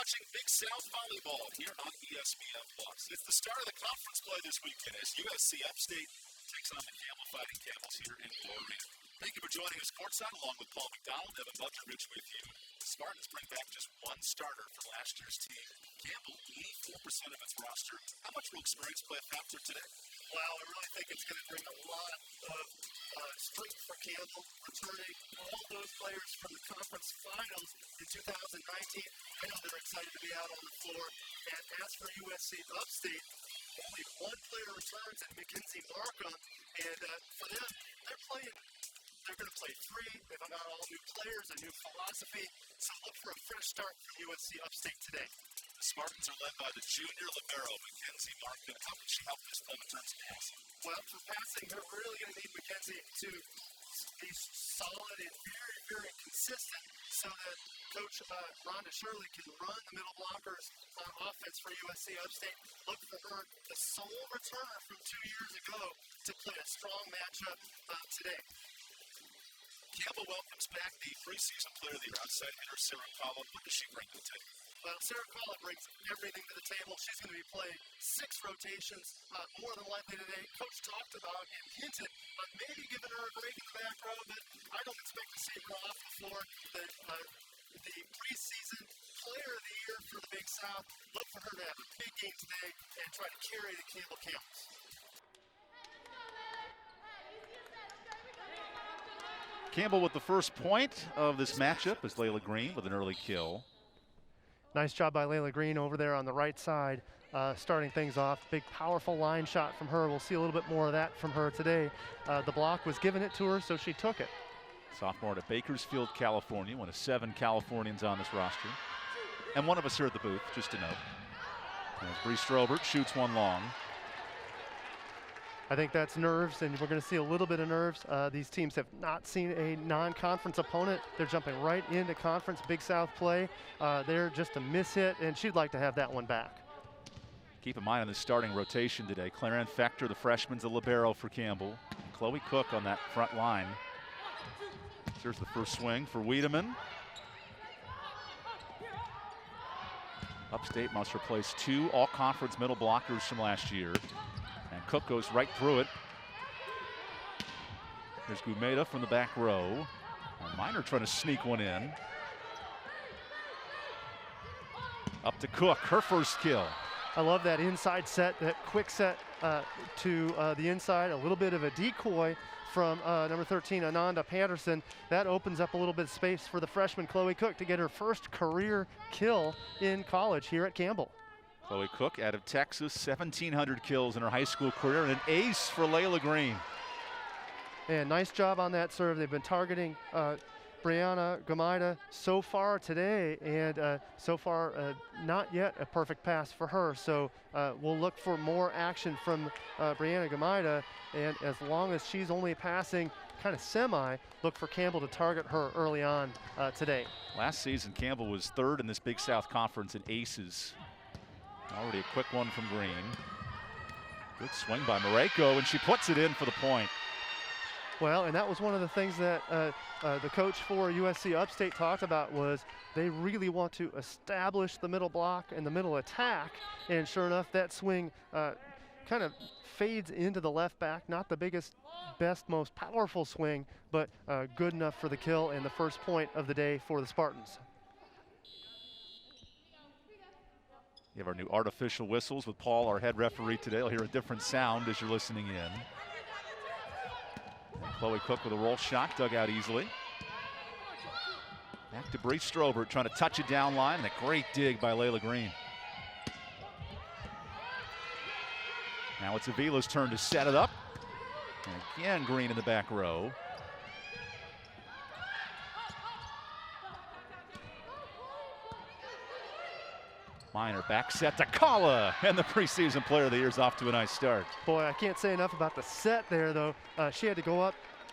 watching Big South Volleyball here on ESPN+. It's the start of the conference play this weekend as USC Upstate takes on the Campbell Fighting Camels here in Florida. Thank you for joining us courtside along with Paul McDonald, Evan Butteridge with you. The Spartans bring back just one starter from last year's team. Campbell, 84% of its roster. How much will experience play a factor today? Well, I really think it's going to bring a lot of strength for Campbell, returning all those players from the conference finals in 2019. I know they're excited to be out on the floor. And as for USC Upstate, only one player returns in Mackenzie Markham. And for them, they're going to play three. They've got all new players, a new philosophy. So look for a fresh start from USC Upstate today. The Spartans are led by the junior libero, Mackenzie Markham. How can she help this club in terms of passing? Well, for passing, they're really going to need Mackenzie to be solid and very, very consistent so that Coach Rhonda Shirley can run the middle blockers on offense for USC Upstate. Look for her, the sole returner from 2 years ago, to play a strong matchup today. Campbell welcomes back the preseason player of the year, outside hitter Sarah Collin. What does she bring to the table? Well, Sarah Collin brings everything to the table. She's going to be playing 6 rotations, more than likely today. Coach talked about and hinted on maybe giving her a break in the back row, but I don't expect to see her off the floor. The preseason player of the year for the Big South. Look for her to have a big game today and try to carry the Campbell Camels. Campbell with the first point of this matchup is Layla Green with an early kill. Nice job by Layla Green over there on the right side, starting things off. Big, powerful line shot from her. We'll see a little bit more of that from her today. The block was given it to her, so she took it. Sophomore out of Bakersfield, California, one of 7 Californians on this roster. And one of us here at the booth, just to note. As Bree Strobert shoots one long. I think that's nerves, and we're going to see a little bit of nerves. These teams have not seen a non-conference opponent. They're jumping right into conference Big South play. They're just a miss hit, and she'd like to have that one back. Keep in mind on the starting rotation today, Claren Fector, the freshman's a libero for Campbell. Chloe Cook on that front line. Here's the first swing for Wiedemann. Upstate must replace 2 all-conference middle blockers from last year. And Cook goes right through it. Here's Gumeda from the back row. And Miner trying to sneak one in. Up to Cook, her first kill. I love that inside set, that quick set to the inside. A little bit of a decoy from number 13, Ananda Patterson. That opens up a little bit of space for the freshman Chloe Cook to get her first career kill in college here at Campbell. Chloe Cook out of Texas, 1,700 kills in her high school career, and an ace for Layla Green. And nice job on that serve. They've been targeting Brianna Gumida so far today, and so far not yet a perfect pass for her. So we'll look for more action from Brianna Gumida, and as long as she's only passing kind of semi, look for Campbell to target her early on today. Last season, Campbell was 3rd in this Big South Conference in aces. Already a quick one from Green. Good swing by Mareko, and she puts it in for the point. Well, and that was one of the things that the coach for USC Upstate talked about, was they really want to establish the middle block and the middle attack. And sure enough, that swing kind of fades into the left back. Not the biggest, best, most powerful swing, but good enough for the kill and the first point of the day for the Spartans. We have our new artificial whistles with Paul, our head referee today. You'll hear a different sound as you're listening in. And Chloe Cook with a roll shot, dug out easily. Back to Bree Strobert, trying to touch it down line, and a great dig by Layla Green. Now it's Avila's turn to set it up. And again, Green in the back row. Miner back set to Kala, and the preseason player of the year is off to a nice start. Boy, I can't say enough about the set there, though. She had to go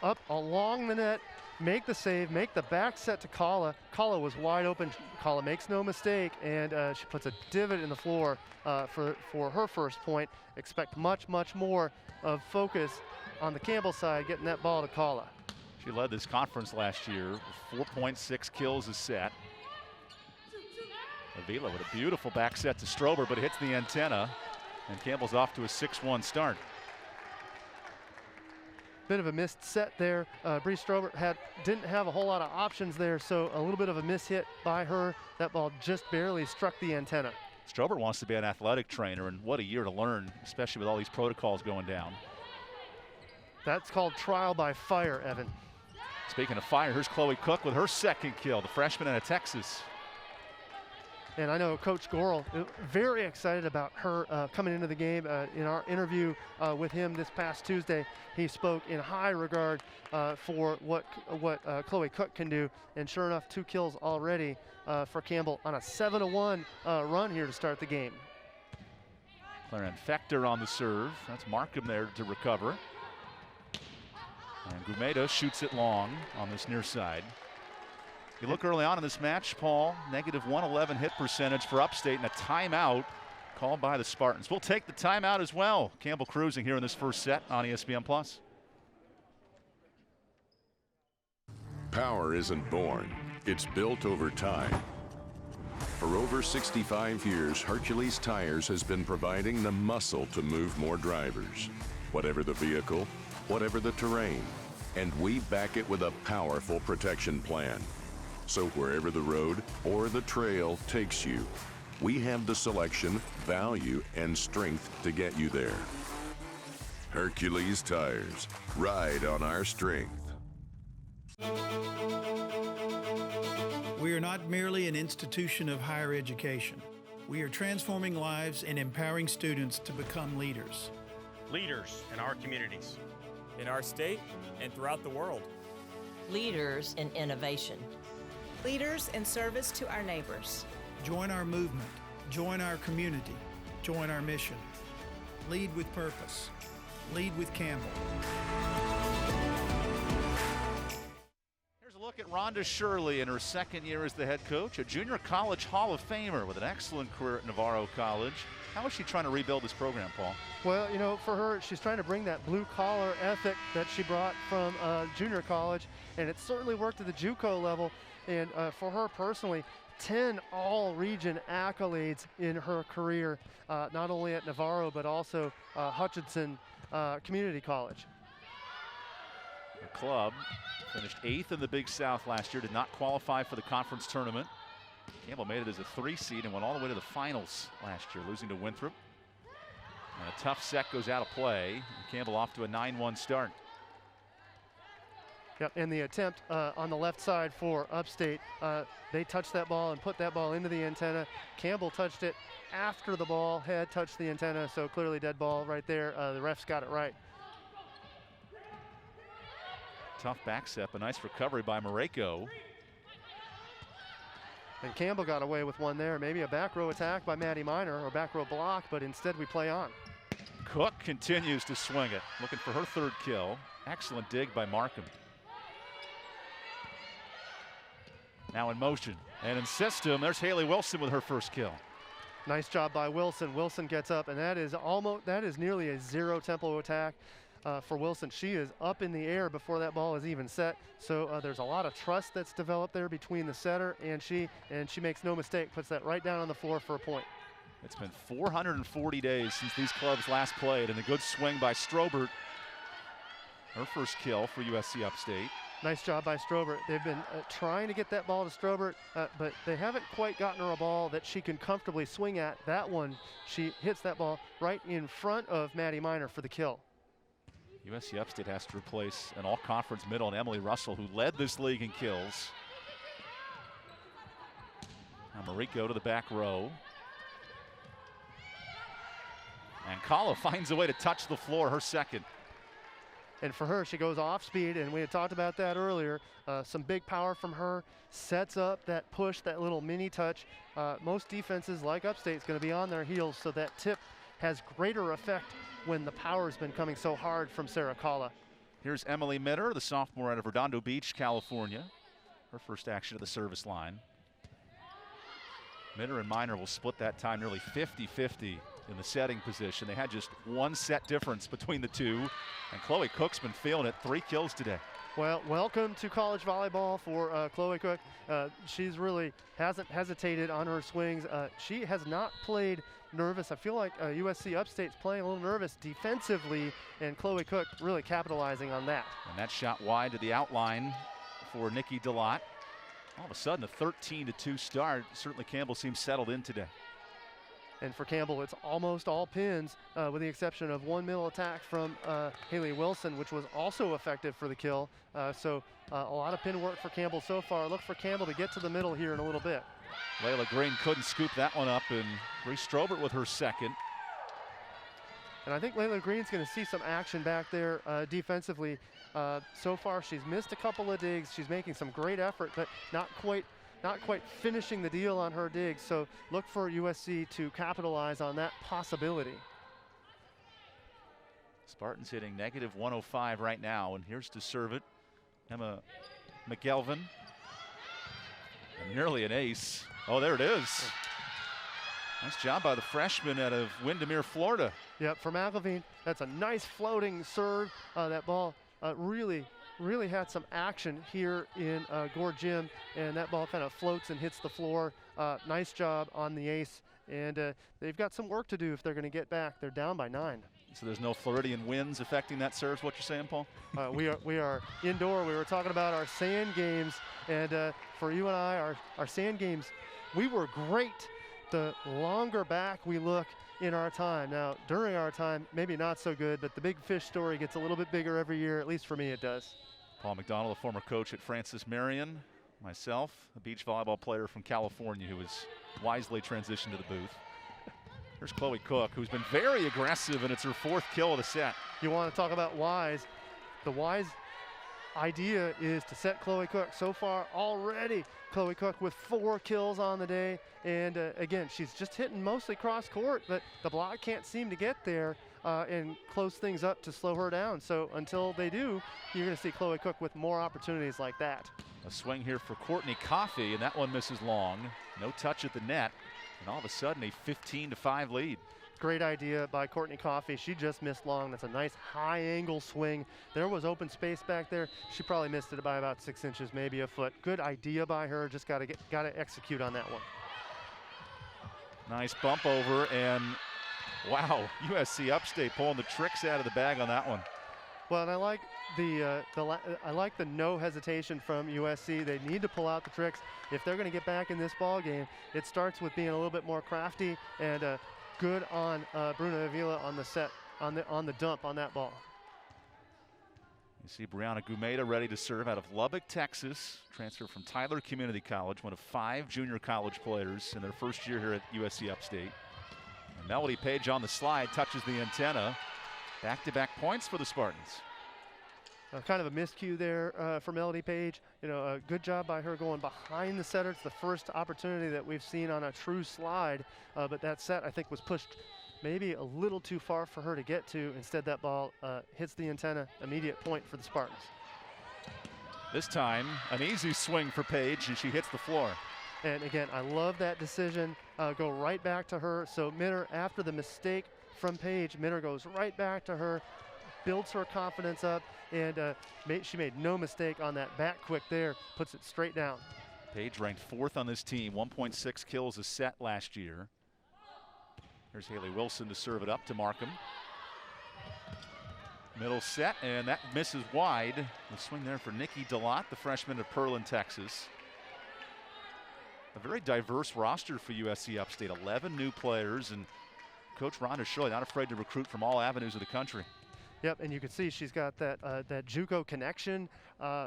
up along the net, make the save, make the back set to Kala. Kala was wide open. Kala makes no mistake, and she puts a divot in the floor for her first point. Expect much, much more of focus on the Campbell side, getting that ball to Kala. She led this conference last year with 4.6 kills a set. Avila with a beautiful back set to Strober, but hits the antenna, and Campbell's off to a 6-1 start. Bit of a missed set there. Bree Strober didn't have a whole lot of options there, so a little bit of a miss hit by her. That ball just barely struck the antenna. Strober wants to be an athletic trainer, and what a year to learn, especially with all these protocols going down. That's called trial by fire, Evan. Speaking of fire, here's Chloe Cook with her second kill, the freshman out of Texas. And I know Coach Gorel very excited about her coming into the game. In our interview with him this past Tuesday, he spoke in high regard for what Chloe Cook can do. And sure enough, 2 kills already for Campbell on a 7-1 run here to start the game. Claren Fector on the serve. That's Markham there to recover. And Gumeda shoots it long on this near side. You look early on in this match, Paul, negative 111 hit percentage for Upstate and a timeout called by the Spartans. We'll take the timeout as well. Campbell cruising here in this first set on ESPN+. Power isn't born, it's built over time. For over 65 years, Hercules Tires has been providing the muscle to move more drivers. Whatever the vehicle, whatever the terrain, and we back it with a powerful protection plan. So wherever the road or the trail takes you, we have the selection, value, and strength to get you there. Hercules Tires, ride on our strength. We are not merely an institution of higher education. We are transforming lives and empowering students to become leaders. Leaders in our communities, in our state, and throughout the world. Leaders in innovation. Leaders in service to our neighbors. Join our movement. Join our community. Join our mission. Lead with purpose. Lead with Campbell. Here's a look at Rhonda Shirley in her second year as the head coach, a junior college Hall of Famer with an excellent career at Navarro College. How is she trying to rebuild this program, Paul? Well, you know, for her, she's trying to bring that blue-collar ethic that she brought from junior college, and it certainly worked at the JUCO level. And for her personally, 10 all-region accolades in her career, not only at Navarro, but also Hutchinson Community College. The club finished 8th in the Big South last year, did not qualify for the conference tournament. Campbell made it as a 3 seed and went all the way to the finals last year, losing to Winthrop. And a tough set goes out of play, and Campbell off to a 9-1 start. Yep, and the attempt on the left side for Upstate, they touched that ball and put that ball into the antenna. Campbell touched it after the ball had touched the antenna, so clearly dead ball right there. The refs got it right. Tough back step, a nice recovery by Mareko. And Campbell got away with one there, maybe a back row attack by Maddie Minor or back row block, but instead we play on. Cook continues to swing it, looking for her 3rd kill. Excellent dig by Markham. Now in motion and in system, there's Haley Wilson with her 1st kill. Nice job by Wilson. Wilson gets up, and that is nearly a 0 tempo attack for Wilson. She is up in the air before that ball is even set. So there's a lot of trust that's developed there between the setter and she makes no mistake, puts that right down on the floor for a point. It's been 440 days since these clubs last played, and a good swing by Strobert. Her 1st kill for USC Upstate. Nice job by Strobert. They've been trying to get that ball to Strobert, but they haven't quite gotten her a ball that she can comfortably swing at. That one, she hits that ball right in front of Maddie Minor for the kill. USC Upstate has to replace an all-conference middle and Emily Russell, who led this league in kills. Now Mareko to the back row. And Kala finds a way to touch the floor, her 2nd. And for her, she goes off speed, and we had talked about that earlier. Some big power from her, sets up that push, that little mini touch. Most defenses like Upstate is going to be on their heels, so that tip has greater effect when the power's been coming so hard from Sarah Kala. Here's Emily Mitter, the sophomore out of Redondo Beach, California. Her 1st action at the service line. Mitter and Minor will split that time nearly 50-50 in the setting position. They had just 1 set difference between the two, and Chloe Cook's been feeling it. 3 kills today. Well, welcome to college volleyball for Chloe Cook. She's really hasn't hesitated on her swings. She has not played nervous. I feel like USC Upstate's playing a little nervous defensively, and Chloe Cook really capitalizing on that. And that shot wide to the outline for Nikki DeLotte. All of a sudden, a 13-2 start. Certainly Campbell seems settled in today. And for Campbell, it's almost all pins, with the exception of one middle attack from Haley Wilson, which was also effective for the kill. So a lot of pin work for Campbell so far. Look for Campbell to get to the middle here in a little bit. Layla Green couldn't scoop that one up, and Bree Strobert with her second. And I think Layla Green's going to see some action back there defensively. So far, she's missed a couple of digs. She's making some great effort, but not quite finishing the deal on her digs. So look for USC to capitalize on that possibility. Spartans hitting -105 right now, and here's to serve it, Emma McGelvin. And nearly an ace. Oh, there it is. Nice job by the freshman out of Windermere, Florida. Yep, for McElveen, that's a nice floating serve. That ball really had some action here in Gore Gym, and that ball kind of floats and hits the floor. Nice job on the ace, and they've got some work to do if they're going to get back. They're down by 9. So there's no Floridian winds affecting that serve, is what you're saying, Paul? We are indoor. We were talking about our sand games, and for you and I, our sand games, we were great the longer back we look in our time. Now, during our time, maybe not so good, but the big fish story gets a little bit bigger every year, at least for me it does. Paul McDonald, a former coach at Francis Marion. Myself, a beach volleyball player from California who has wisely transitioned to the booth. Here's Chloe Cook, who's been very aggressive, and it's her 4th kill of the set. You want to talk about wise. The wise idea is to set Chloe Cook. So far already, Chloe Cook with 4 kills on the day. And again, she's just hitting mostly cross court, but the block can't seem to get there and close things up to slow her down. So until they do, you're going to see Chloe Cook with more opportunities like that. A swing here for Courtney Coffey, and that one misses long. No touch at the net, and all of a sudden a 15-5 lead. Great idea by Courtney Coffey. She just missed long. That's a nice high angle swing. There was open space back there. She probably missed it by about 6 inches, maybe a foot. Good idea by her. Just got to execute on that one. Nice bump over, and wow, USC Upstate pulling the tricks out of the bag on that one. Well, and I like the no hesitation from USC. They need to pull out the tricks if they're going to get back in this ball game. It starts with being a little bit more crafty, and good on Bruna Avila on the set, on the dump on that ball. You see Brianna Gumeda ready to serve out of Lubbock, Texas. Transfer from Tyler Community College, one of 5 junior college players in their first year here at USC Upstate. And Melody Page on the slide, touches the antenna. Back-to-back points for the Spartans. Kind of a miscue there for Melody Page. You know, a good job by her going behind the setter. It's the first opportunity that we've seen on a true slide, but that set, I think, was pushed maybe a little too far for her to get to. Instead, that ball hits the antenna, immediate point for the Spartans. This time, an easy swing for Page, and she hits the floor. And again, I love that decision. Go right back to her. So Minner, after the mistake from Page, Minner goes right back to her, builds her confidence up, and she made no mistake on that back quick there, puts it straight down. Page ranked 4th on this team, 1.6 kills a set last year. Here's Haley Wilson to serve it up to Markham. Middle set, and that misses wide. The swing there for Nikki DeLotte, the freshman of Pearland, Texas. A very diverse roster for USC Upstate, 11 new players, and Coach Rhonda Shirley not afraid to recruit from all avenues of the country. Yep, and you can see she's got that JUCO connection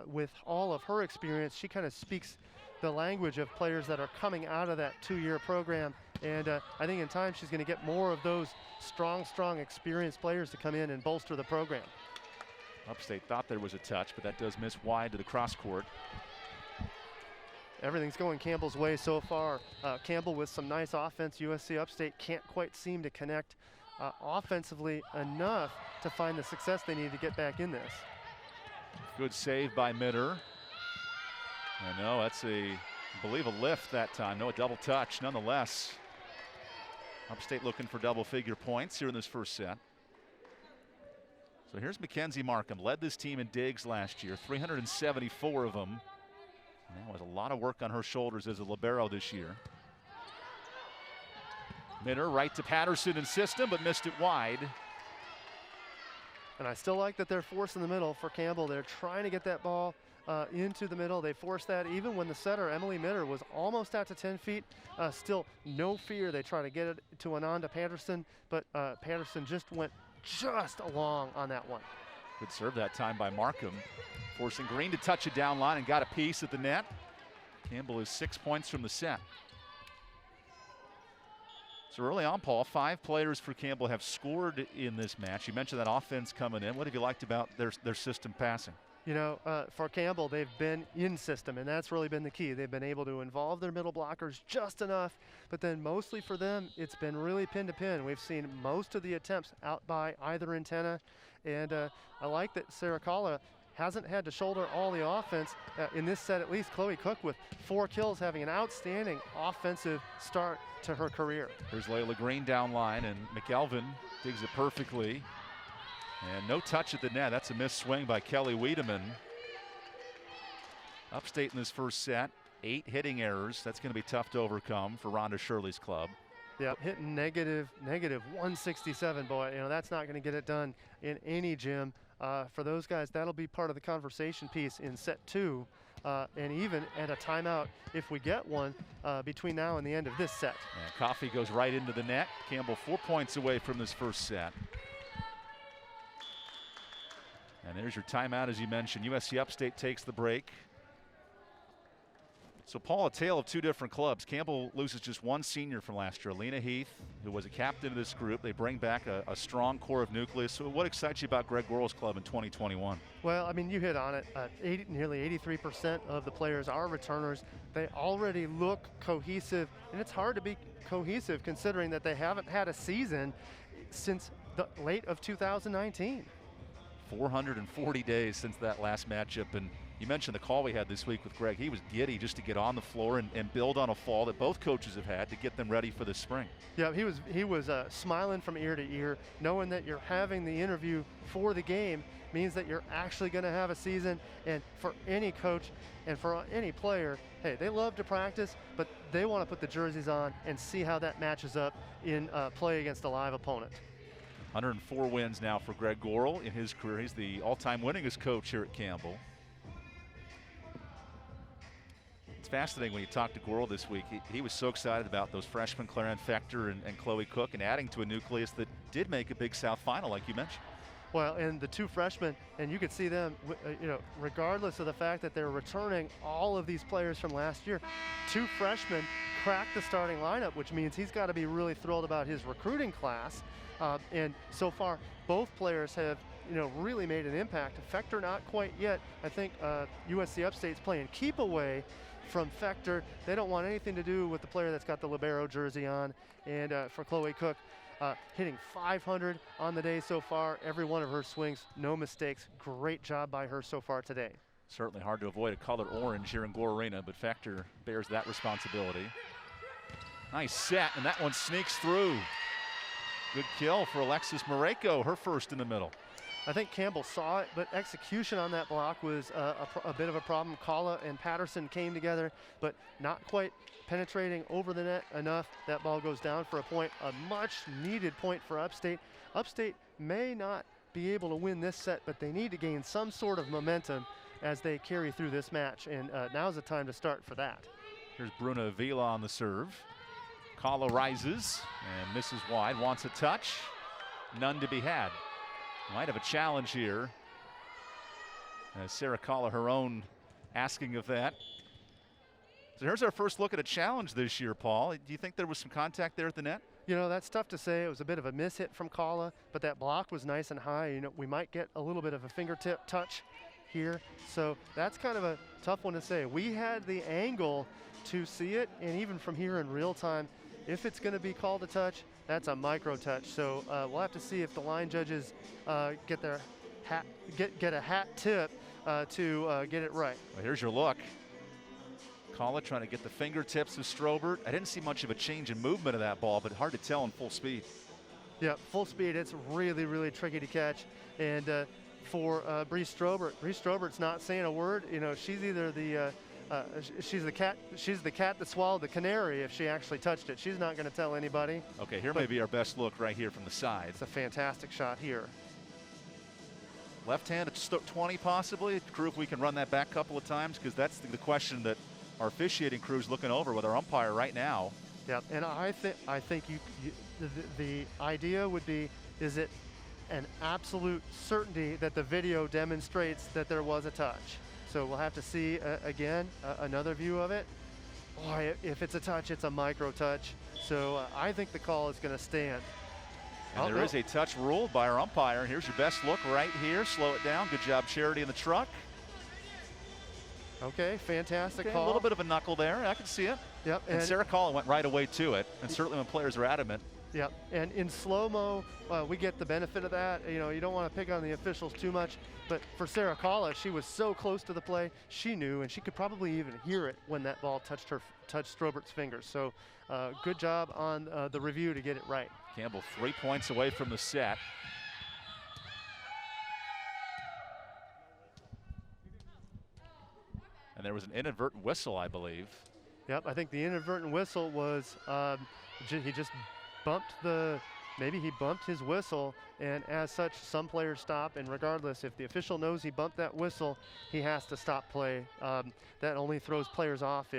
with all of her experience. She kind of speaks the language of players that are coming out of that 2-year program, and I think in time she's going to get more of those strong, experienced players to come in and bolster the program. Upstate thought there was a touch, but that does miss wide to the cross court. Everything's going Campbell's way so far. Campbell with some nice offense. USC Upstate can't quite seem to connect offensively enough to find the success they need to get back in this. Good save by Mitter. I know that's I believe a lift that time. No, a double touch nonetheless. Upstate looking for double-figure points here in this first set. So here's Mackenzie Markham, led this team in digs last year, 374 of them. Now has a lot of work on her shoulders as a libero this year. Minner right to Patterson in system, but missed it wide. And I still like that they're forcing the middle for Campbell. They're trying to get that ball into the middle. They forced that even when the setter, Emily Minner, was almost out to 10 feet. Still no fear. They try to get it to Ananda Patterson, but Patterson just went just along on that one. Good serve that time by Markham, forcing Green to touch it down line and got a piece at the net. Campbell is 6 points from the set. So early on, Paul, 5 players for Campbell have scored in this match. You mentioned that offense coming in. What have you liked about their system passing? You know, for Campbell, they've been in system, and that's really been the key. They've been able to involve their middle blockers just enough, but then mostly for them, it's been really pin to pin. We've seen most of the attempts out by either antenna, and I like that Sarah Kalla hasn't had to shoulder all the offense in this set, at least. Chloe Cook with 4 kills, having an outstanding offensive start to her career. Here's Layla Green down line, and McElvin digs it perfectly. And no touch at the net. That's a missed swing by Kelly Wiedemann. Upstate in this first set, 8 hitting errors. That's going to be tough to overcome for Rhonda Shirley's club. Yeah, hitting negative 167, boy. You know, that's not going to get it done in any gym. For those guys, that'll be part of the conversation piece in set 2, and even at a timeout if we get one between now and the end of this set. And Coffey goes right into the net. Campbell 4 points away from this first set. And there's your timeout, as you mentioned. USC Upstate takes the break. So, Paul, a tale of 2 different clubs. Campbell loses just 1 senior from last year, Lena Heath, who was a captain of this group. They bring back a strong core of nucleus. So what excites you about Greg Gorrell's club in 2021? Well, I mean, you hit on it. Nearly 83% of the players are returners. They already look cohesive, and it's hard to be cohesive considering that they haven't had a season since the late of 2019. 440 days since that last matchup, and you mentioned the call we had this week with Greg. He was giddy just to get on the floor and build on a fall that both coaches have had to get them ready for this spring. Yeah, he was smiling from ear to ear, knowing that you're having the interview for the game means that you're actually going to have a season. And for any coach and for any player, hey, they love to practice, but they want to put the jerseys on and see how that matches up in play against a live opponent. 104 wins now for Greg Gorrell in his career. He's the all-time winningest coach here at Campbell. It's fascinating when you talk to Gorrell this week. He was so excited about those freshmen, Claren Fector and Chloe Cook, and adding to a nucleus that did make a Big South final, like you mentioned. Well, and the 2 freshmen, and you could see them, regardless of the fact that they're returning all of these players from last year, 2 freshmen cracked the starting lineup, which means he's got to be really thrilled about his recruiting class. And so far, both players have, really made an impact. Fector not quite yet. I think USC Upstate's playing keep away from Fector. They don't want anything to do with the player that's got the libero jersey on. And for Chloe Cook, hitting 500 on the day so far. Every one of her swings, no mistakes. Great job by her so far today. Certainly hard to avoid a color orange here in Gore Arena, but Fector bears that responsibility. Nice set, and that one sneaks through. Good kill for Alexis Mareko, her first in the middle. I think Campbell saw it, but execution on that block was a bit of a problem. Kalla and Patterson came together, but not quite penetrating over the net enough. That ball goes down for a point, a much needed point for Upstate. Upstate may not be able to win this set, but they need to gain some sort of momentum as they carry through this match, and now's the time to start for that. Here's Bruna Avila on the serve. Kalla rises and misses wide, wants a touch, none to be had. Might have a challenge here. Sarah Kalla, her own, asking of that. So here's our first look at a challenge this year, Paul. Do you think there was some contact there at the net? That's tough to say. It was a bit of a mishit from Kalla, but that block was nice and high. We might get a little bit of a fingertip touch here. So that's kind of a tough one to say. We had the angle to see it, and even from here in real time, if it's going to be called a touch, that's a micro touch. So we'll have to see if the line judges get their get a hat tip to get it right. Well, here's your look. Kalla trying to get the fingertips of Strobert. I didn't see much of a change in movement of that ball, but hard to tell in full speed. Yeah, full speed, it's really, really tricky to catch. And for Bree Strobert's not saying a word. You know, she's either she's the cat that swallowed the canary if she actually touched it. She's not going to tell anybody. Okay, here may be our best look right here from the side. It's a fantastic shot here. Left hand at 20 possibly. Crew, if we can run that back a couple of times, because that's the question that our officiating crew's looking over with our umpire right now. Yeah, and I think the idea would be, is it an absolute certainty that the video demonstrates that there was a touch? So we'll have to see again another view of it. Boy, if it's a touch, it's a micro touch. So I think the call is going to stand. And there is a touch ruled by our umpire. Here's your best look right here. Slow it down. Good job, Charity, in the truck. Okay, fantastic call. A little bit of a knuckle there. I can see it. Yep. And Sarah Collin went right away to it. And certainly when players are adamant. Yep. And in slow-mo, we get the benefit of that. You know, you don't want to pick on the officials too much. But for Sarah Collin, she was so close to the play, she knew, and she could probably even hear it when that ball touched Strobert's fingers. So good job on the review to get it right. Campbell 3 points away from the set. And there was an inadvertent whistle, I believe. Yep, I think the inadvertent whistle was he just bumped maybe he bumped his whistle, and as such, some players stop, and regardless, if the official knows he bumped that whistle, he has to stop play. That only throws players off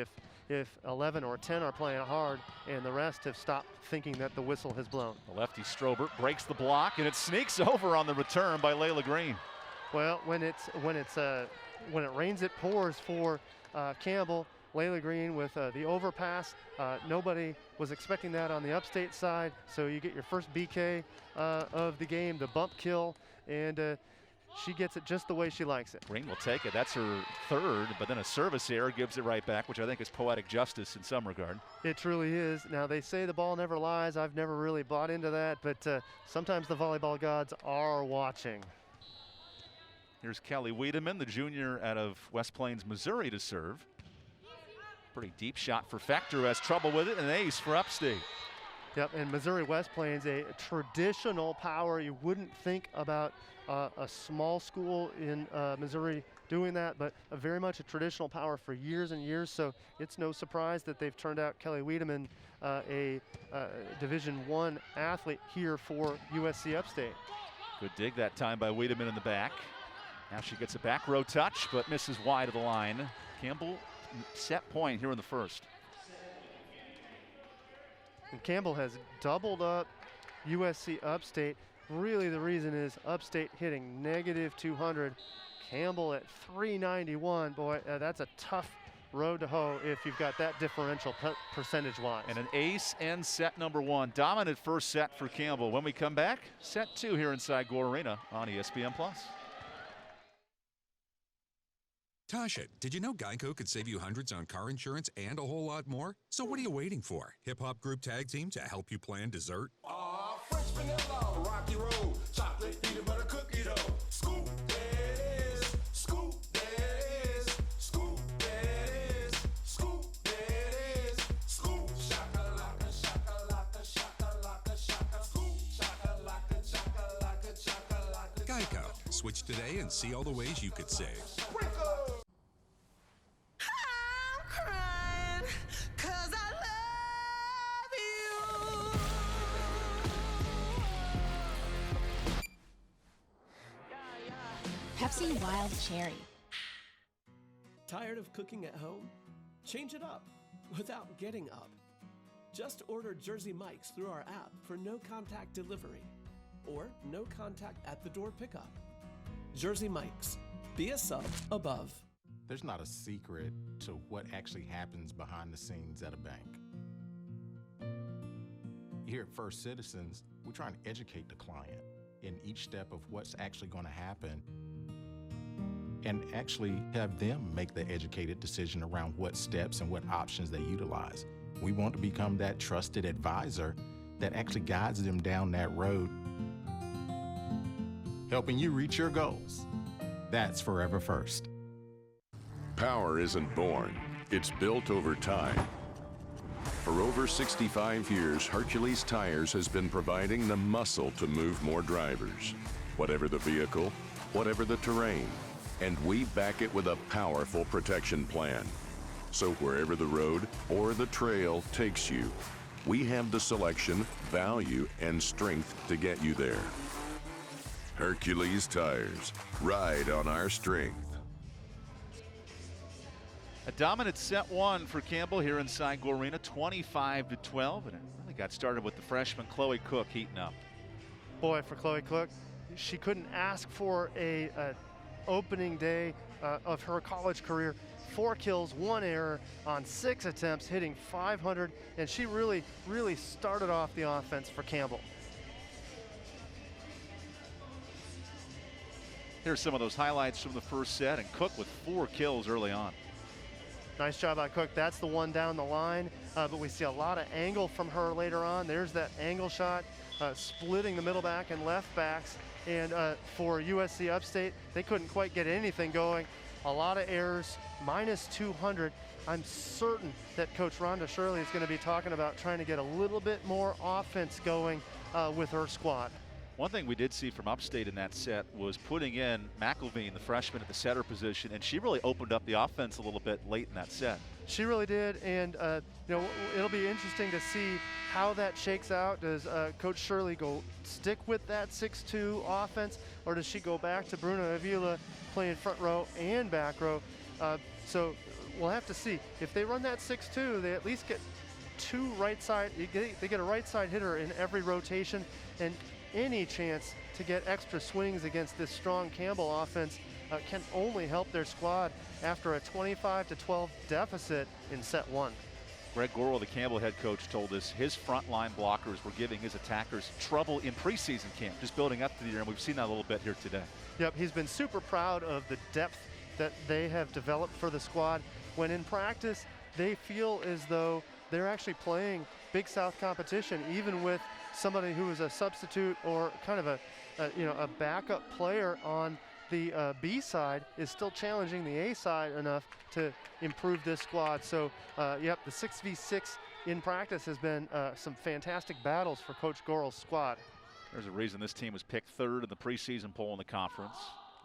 if 11 or 10 are playing hard and the rest have stopped thinking that the whistle has blown. The lefty Strobert breaks the block, and it sneaks over on the return by Layla Green. Well, when it rains, it pours for Campbell. Layla Green with the overpass. Nobody was expecting that on the Upstate side, so you get your first BK of the game, the bump kill, and she gets it just the way she likes it. Green will take it. That's her third, but then a service error gives it right back, which I think is poetic justice in some regard. It truly is. Now, they say the ball never lies. I've never really bought into that, but sometimes the volleyball gods are watching. Here's Kelly Wiedemann, the junior out of West Plains, Missouri, to serve. Pretty deep shot for Fechter, who has trouble with it, and an ace for Upstate. Yep, and Missouri West Plains, a traditional power. You wouldn't think about a small school in Missouri doing that, but very much a traditional power for years and years, so it's no surprise that they've turned out Kelly Wiedemann, a Division I athlete here for USC Upstate. Good dig that time by Wiedemann in the back. Now she gets a back row touch, but misses wide of the line. Campbell set point here in the first. And Campbell has doubled up USC Upstate. Really the reason is Upstate hitting -200. Campbell at 391. Boy, that's a tough road to hoe if you've got that differential percentage-wise. And an ace and set number one. Dominant first set for Campbell. When we come back, set two here inside Gore Arena on ESPN+. Tasha, did you know Geico could save you hundreds on car insurance and a whole lot more? So what are you waiting for? Hip-hop group tag team to help you plan dessert? French vanilla, rocky road, chocolate, peanut butter cookie dough. Scoop, that is, scoop, that is, scoop, that is, scoop, that is, scoop, shakalaka, shakalaka, shakalaka, shaka, scoop, shakalaka, shakalaka, shakalaka. Geico. Switch today and see all the ways you could save. Pepsi Wild Cherry. Tired of cooking at home? Change it up without getting up. Just order Jersey Mike's through our app for no contact delivery or no contact at the door pickup. Jersey Mike's. Be a sub above. There's not a secret to what actually happens behind the scenes at a bank. Here at First Citizens, we're trying to educate the client in each step of what's actually going to happen and actually have them make the educated decision around what steps and what options they utilize. We want to become that trusted advisor that actually guides them down that road, helping you reach your goals. That's Forever First. Power isn't born, it's built over time. For over 65 years, Hercules Tires has been providing the muscle to move more drivers, whatever the vehicle, whatever the terrain, and we back it with a powerful protection plan. So wherever the road or the trail takes you, we have the selection, value, and strength to get you there. Hercules Tires, ride on our strength. A dominant set one for Campbell here inside Gore Arena, 25-12, and it really got started with the freshman Chloe Cook heating up. Boy, for Chloe Cook, she couldn't ask for a opening day of her college career. 4 kills, 1 error on 6 attempts, hitting .500, and she really started off the offense for Campbell. Here's some of those highlights from the first set, and Cook with 4 kills early on. Nice job by Cook. That's the one down the line, but we see a lot of angle from her later on. There's that angle shot, splitting the middle back and left backs. And for USC Upstate, they couldn't quite get anything going. A lot of errors, -200. I'm certain that Coach Rhonda Shirley is going to be talking about trying to get a little bit more offense going with her squad. One thing we did see from Upstate in that set was putting in McElveen, the freshman, at the setter position, and she really opened up the offense a little bit late in that set. She really did, and it'll be interesting to see how that shakes out. Does Coach Shirley stick with that 6-2 offense, or does she go back to Bruna Avila playing front row and back row? So we'll have to see. If they run that 6-2, they at least get 2 right side. They get a right side hitter in every rotation, and any chance to get extra swings against this strong Campbell offense can only help their squad after a 25-12 deficit in set 1. Greg Gorwell, the Campbell head coach, told us his frontline blockers were giving his attackers trouble in preseason camp, just building up to the year, and we've seen that a little bit here today. Yep, he's been super proud of the depth that they have developed for the squad. When in practice, they feel as though they're actually playing Big South competition, even with somebody who is a substitute or kind of a backup player on the B side is still challenging the A side enough to improve this squad. So, yep, the 6v6 in practice has been some fantastic battles for Coach Gorel's squad. There's a reason this team was picked 3rd in the preseason poll in the conference.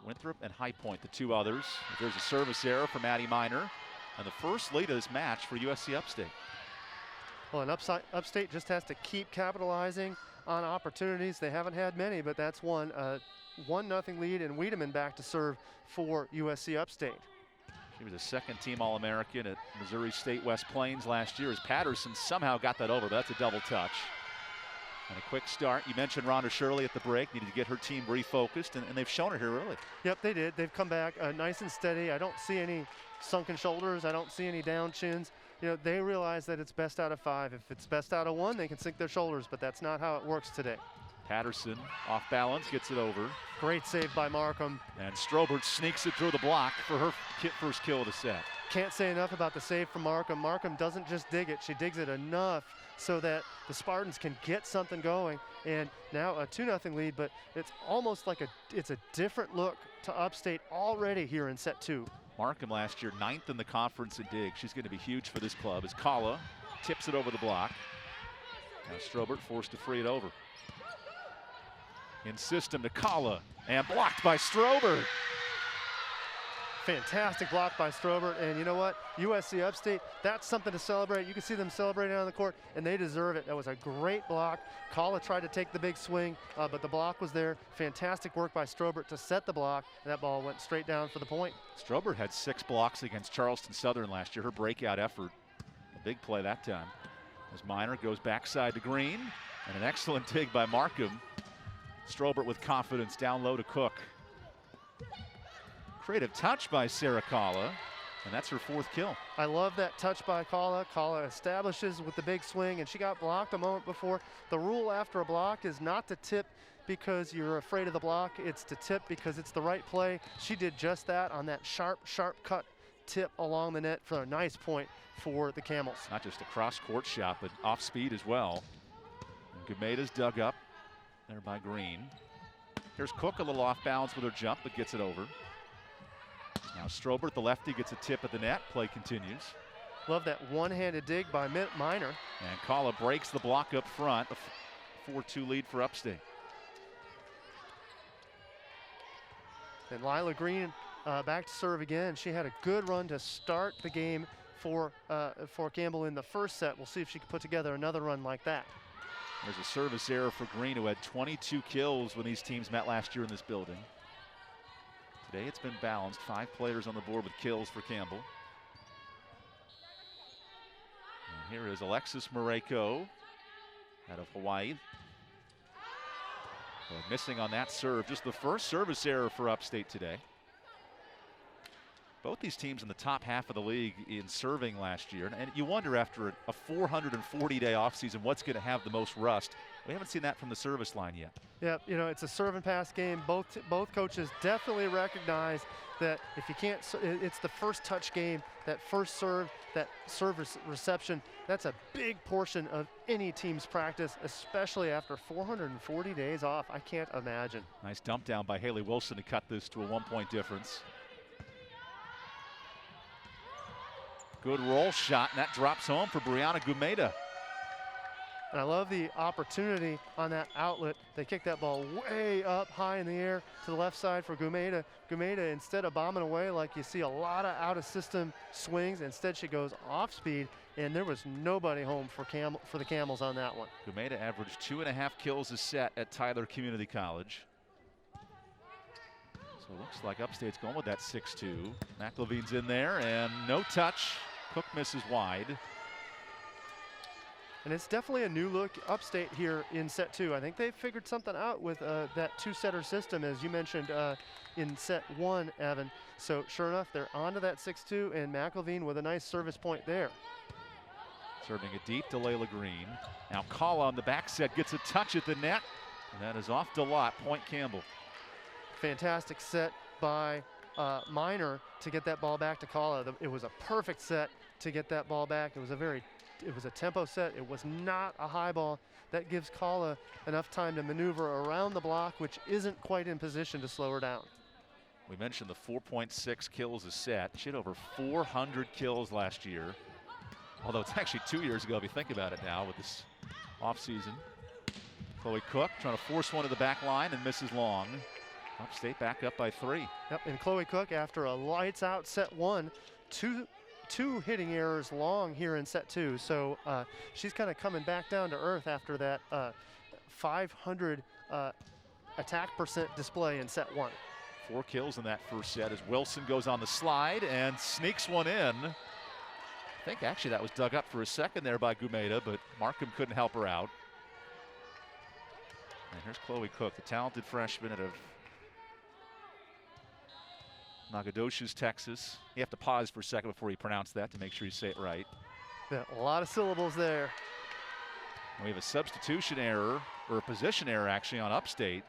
Winthrop and High Point, the 2 others. There's a service error from Maddie Miner, and the first lead of this match for USC Upstate. Well, and Upstate just has to keep capitalizing on opportunities. They haven't had many, but that's one. 1-0 lead, and Wiedemann back to serve for USC Upstate. She was a second-team All-American at Missouri State West Plains last year as Patterson somehow got that over, but that's a double touch. And a quick start. You mentioned Rhonda Shirley at the break, needed to get her team refocused, and they've shown it here early. Yep, they did. They've come back nice and steady. I don't see any sunken shoulders. I don't see any down chins. They realize that it's best out of 5. If it's best out of 1, they can sink their shoulders, but that's not how it works today. Patterson off balance, gets it over. Great save by Markham. And Strobert sneaks it through the block for her first kill of the set. Can't say enough about the save from Markham. Markham doesn't just dig it, she digs it enough so that the Spartans can get something going. And now a 2-0 lead, but it's almost like it's a different look to Upstate already here in set 2. Markham last year 9th in the conference in dig. She's going to be huge for this club as Kala tips it over the block. Now Strobert forced to free it over. In system to Kala, and blocked by Strobert. Fantastic block by Strobert, and you know what? USC Upstate, that's something to celebrate. You can see them celebrating on the court, and they deserve it. That was a great block. Kala tried to take the big swing, but the block was there. Fantastic work by Strobert to set the block, and that ball went straight down for the point. Strobert had 6 blocks against Charleston Southern last year, her breakout effort. A big play that time. As Miner goes backside to Green, and an excellent dig by Markham. Strobert with confidence down low to Cook. Creative touch by Sarah Kala, and that's her 4th kill. I love that touch by Kala. Kala establishes with the big swing, and she got blocked a moment before. The rule after a block is not to tip because you're afraid of the block. It's to tip because it's the right play. She did just that on that sharp cut tip along the net for a nice point for the Camels. Not just a cross-court shot, but off speed as well. And Gumeda's dug up there by Green. Here's Cook, a little off balance with her jump, but gets it over. Now Strobert, the lefty, gets a tip at the net. Play continues. Love that one-handed dig by Minor. And Kala breaks the block up front. A 4-2 lead for Upstate. And Lila Green back to serve again. She had a good run to start the game for Campbell in the first set. We'll see if she can put together another run like that. There's a service error for Green, who had 22 kills when these teams met last year in this building. Today it's been balanced. 5 players on the board with kills for Campbell. And here is Alexis Mareko out of Hawaii. Missing on that serve. Just the first service error for Upstate today. Both these teams in the top half of the league in serving last year. And you wonder, after a 440-day offseason, what's going to have the most rust. We haven't seen that from the service line yet. Yeah, you know, it's a serve and pass game. Both coaches definitely recognize that if you can't, it's the first touch game, that first serve, that service reception, that's a big portion of any team's practice, especially after 440 days off. I can't imagine. Nice dump down by Haley Wilson to cut this to a 1-point difference. Good roll shot, and that drops home for Brianna Gumeda. And I love the opportunity on that outlet. They kick that ball way up high in the air to the left side for Gumeda. Gumeda, instead of bombing away like you see a lot of out-of-system swings, instead she goes off speed, and there was nobody home for the Camels on that one. Gumeda averaged 2.5 kills a set at Tyler Community College. So it looks like Upstate's going with that 6-2. McLevine's in there, and no touch. Cook misses wide. And it's definitely a new look Upstate here in set 2. I think they figured something out with that 2-setter system, as you mentioned in set 1, Evan. So sure enough, they're onto that 6-2, and McLevine with a nice service point there. Serving it deep to Layla Green. Now Kala on the back set gets a touch at the net, and that is off Delott. Point Campbell. Fantastic set by Minor to get that ball back to Kala. It was a perfect set to get that ball back. It was a tempo set. It was not a high ball. That gives Kala enough time to maneuver around the block, which isn't quite in position to slow her down. We mentioned the 4.6 kills a set. She had over 400 kills last year. Although it's actually 2 years ago if you think about it now with this offseason. Chloe Cook trying to force one to the back line and misses long. Upstate back up by 3. Yep, and Chloe Cook, after a lights out set 1, two hitting errors long here in set 2. So she's kind of coming back down to earth after that 500 attack percent display in set 1. 4 kills in that first set as Wilson goes on the slide and sneaks one in. I think actually that was dug up for a second there by Gumeda, but Markham couldn't help her out. And here's Chloe Cook, the talented freshman out of Nacogdoches, Texas. You have to pause for a second before you pronounce that to make sure you say it right. Yeah, a lot of syllables there. And we have a substitution error, or a position error actually, on Upstate.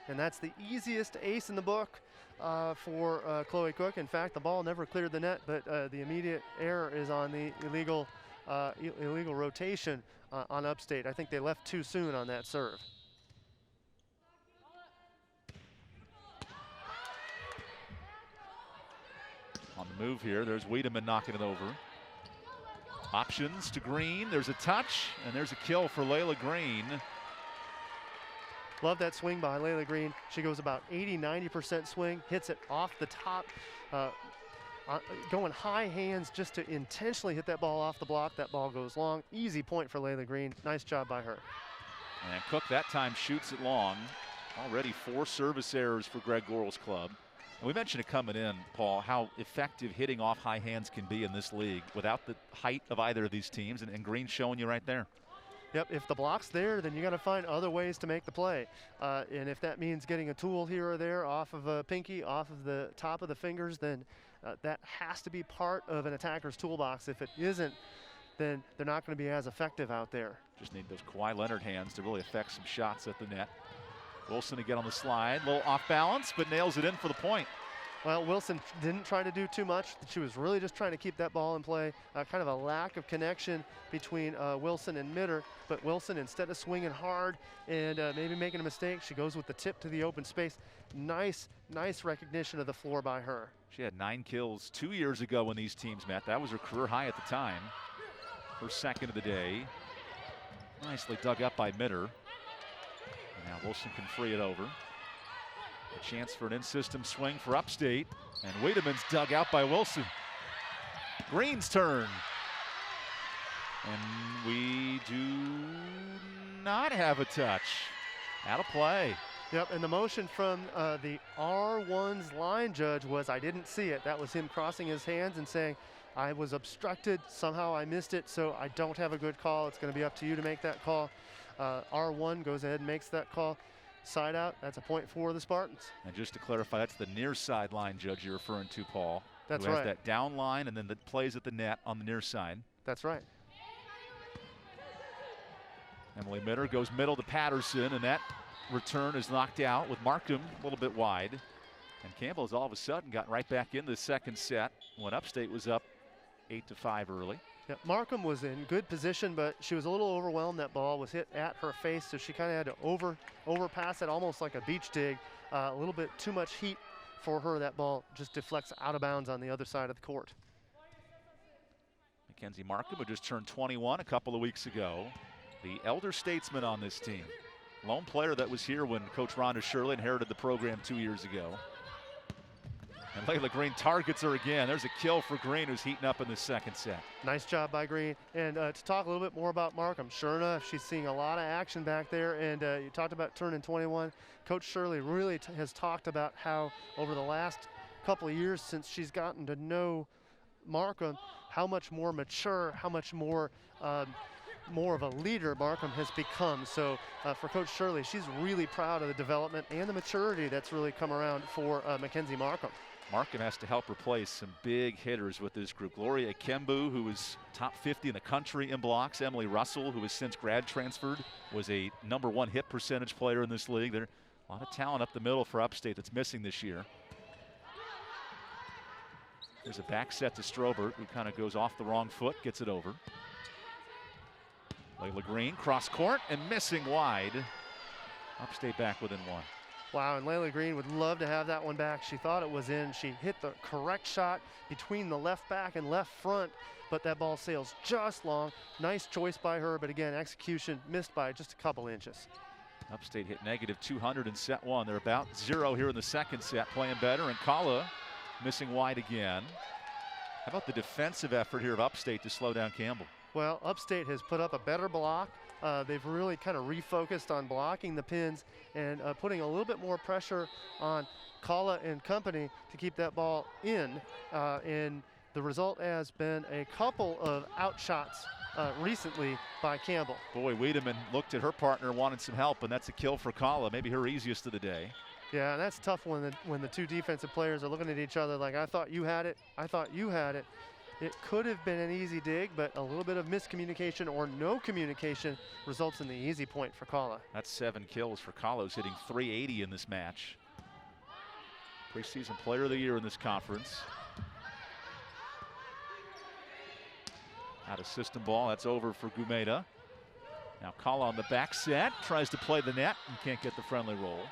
And that's the easiest ace in the book for Chloe Cook. In fact, the ball never cleared the net, but the immediate error is on the illegal rotation on Upstate. I think they left too soon on that serve. On the move here, there's Wiedemann knocking it over. Options to Green, there's a touch, and there's a kill for Layla Green. Love that swing by Layla Green. She goes about 80-90% swing, hits it off the top, going high hands just to intentionally hit that ball off the block. That ball goes long. Easy point for Layla Green. Nice job by her. And Cook that time shoots it long. Already 4 service errors for Greg Gorel's club. And we mentioned it coming in, Paul, how effective hitting off high hands can be in this league without the height of either of these teams, and Green's showing you right there. Yep, if the block's there, then you got to find other ways to make the play. And if that means getting a tool here or there off of a pinky, off of the top of the fingers, then that has to be part of an attacker's toolbox. If it isn't, then they're not going to be as effective out there. Just need those Kawhi Leonard hands to really affect some shots at the net. Wilson again on the slide, a little off balance, but nails it in for the point. Well, Wilson didn't try to do too much. She was really just trying to keep that ball in play. Kind of a lack of connection between Wilson and Mitter. But Wilson, instead of swinging hard and maybe making a mistake, she goes with the tip to the open space. Nice recognition of the floor by her. She had 9 kills 2 years ago when these teams met. That was her career high at the time. Her second of the day. Nicely dug up by Mitter. And now Wilson can free it over. A chance for an in-system swing for Upstate. And Wiedemann's dug out by Wilson. Green's turn. And we do not have a touch. Out of play. Yep, and the motion from the R1's line judge was, I didn't see it. That was him crossing his hands and saying, I was obstructed, somehow I missed it, so I don't have a good call. It's going to be up to you to make that call. R1 goes ahead and makes that call. Side out, that's a point for the Spartans. And just to clarify, that's the near side line judge you're referring to, Paul. That's who has right. That down line and then the plays at the net on the near side. That's right. Emily Mitter goes middle to Patterson, and that return is knocked out with Markham a little bit wide. And Campbell has all of a sudden got right back in the second set when Upstate was up 8-5 early. Yeah, Markham was in good position, but she was a little overwhelmed. That ball was hit at her face, so she kind of had to overpass it almost like a beach dig. A little bit too much heat for her. That ball just deflects out of bounds on the other side of the court. Mackenzie Markham, who just turned 21 a couple of weeks ago. The elder statesman on this team. Lone player that was here when Coach Rhonda Shirley inherited the program 2 years ago. And Layla Green targets her again. There's a kill for Green, who's heating up in the second set. Nice job by Green. And to talk a little bit more about Markham, sure enough, she's seeing a lot of action back there. And you talked about turning 21. Coach Shirley really has talked about how over the last couple of years since she's gotten to know Markham, how much more mature, how much more of a leader Markham has become. So for Coach Shirley, she's really proud of the development and the maturity that's really come around for Mackenzie Markham. Markham has to help replace some big hitters with this group. Gloria Kembu, who was top 50 in the country in blocks. Emily Russell, who has since grad transferred, was a #1 hit percentage player in this league. There's a lot of talent up the middle for Upstate that's missing this year. There's a back set to Strobert, who kind of goes off the wrong foot, gets it over. Layla Green, cross court and missing wide. Upstate back within 1. Wow, and Layla Green would love to have that one back. She thought it was in. She hit the correct shot between the left back and left front, but that ball sails just long. Nice choice by her, but again, execution missed by just a couple inches. Upstate hit -200 in set 1. They're about 0 here in the second set, playing better, and Kala missing wide again. How about the defensive effort here of Upstate to slow down Campbell? Well, Upstate has put up a better block. They've really kind of refocused on blocking the pins and putting a little bit more pressure on Kala and company to keep that ball in. And the result has been a couple of outshots recently by Campbell. Boy, Wiedemann looked at her partner, wanted some help, and that's a kill for Kala, maybe her easiest of the day. Yeah, and that's tough when the two defensive players are looking at each other like, I thought you had it, I thought you had it. It could have been an easy dig, but a little bit of miscommunication or no communication results in the easy point for Kala. That's 7 kills for Kala, who's hitting .380 in this match. Preseason player of the year in this conference. Out of system ball, that's over for Gumeda. Now Kala on the back set, tries to play the net and can't get the friendly roll.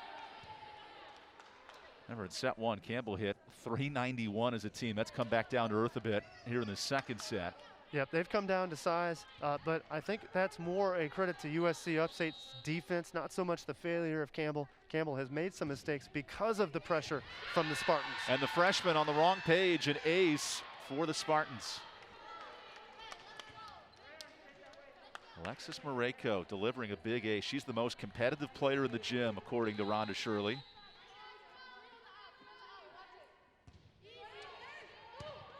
Remember in set 1, Campbell hit .391 as a team. That's come back down to earth a bit here in the second set. Yep, they've come down to size, but I think that's more a credit to USC Upstate's defense, not so much the failure of Campbell. Campbell has made some mistakes because of the pressure from the Spartans. And the freshman on the wrong page, an ace for the Spartans. Alexis Mareko delivering a big ace. She's the most competitive player in the gym, according to Rhonda Shirley.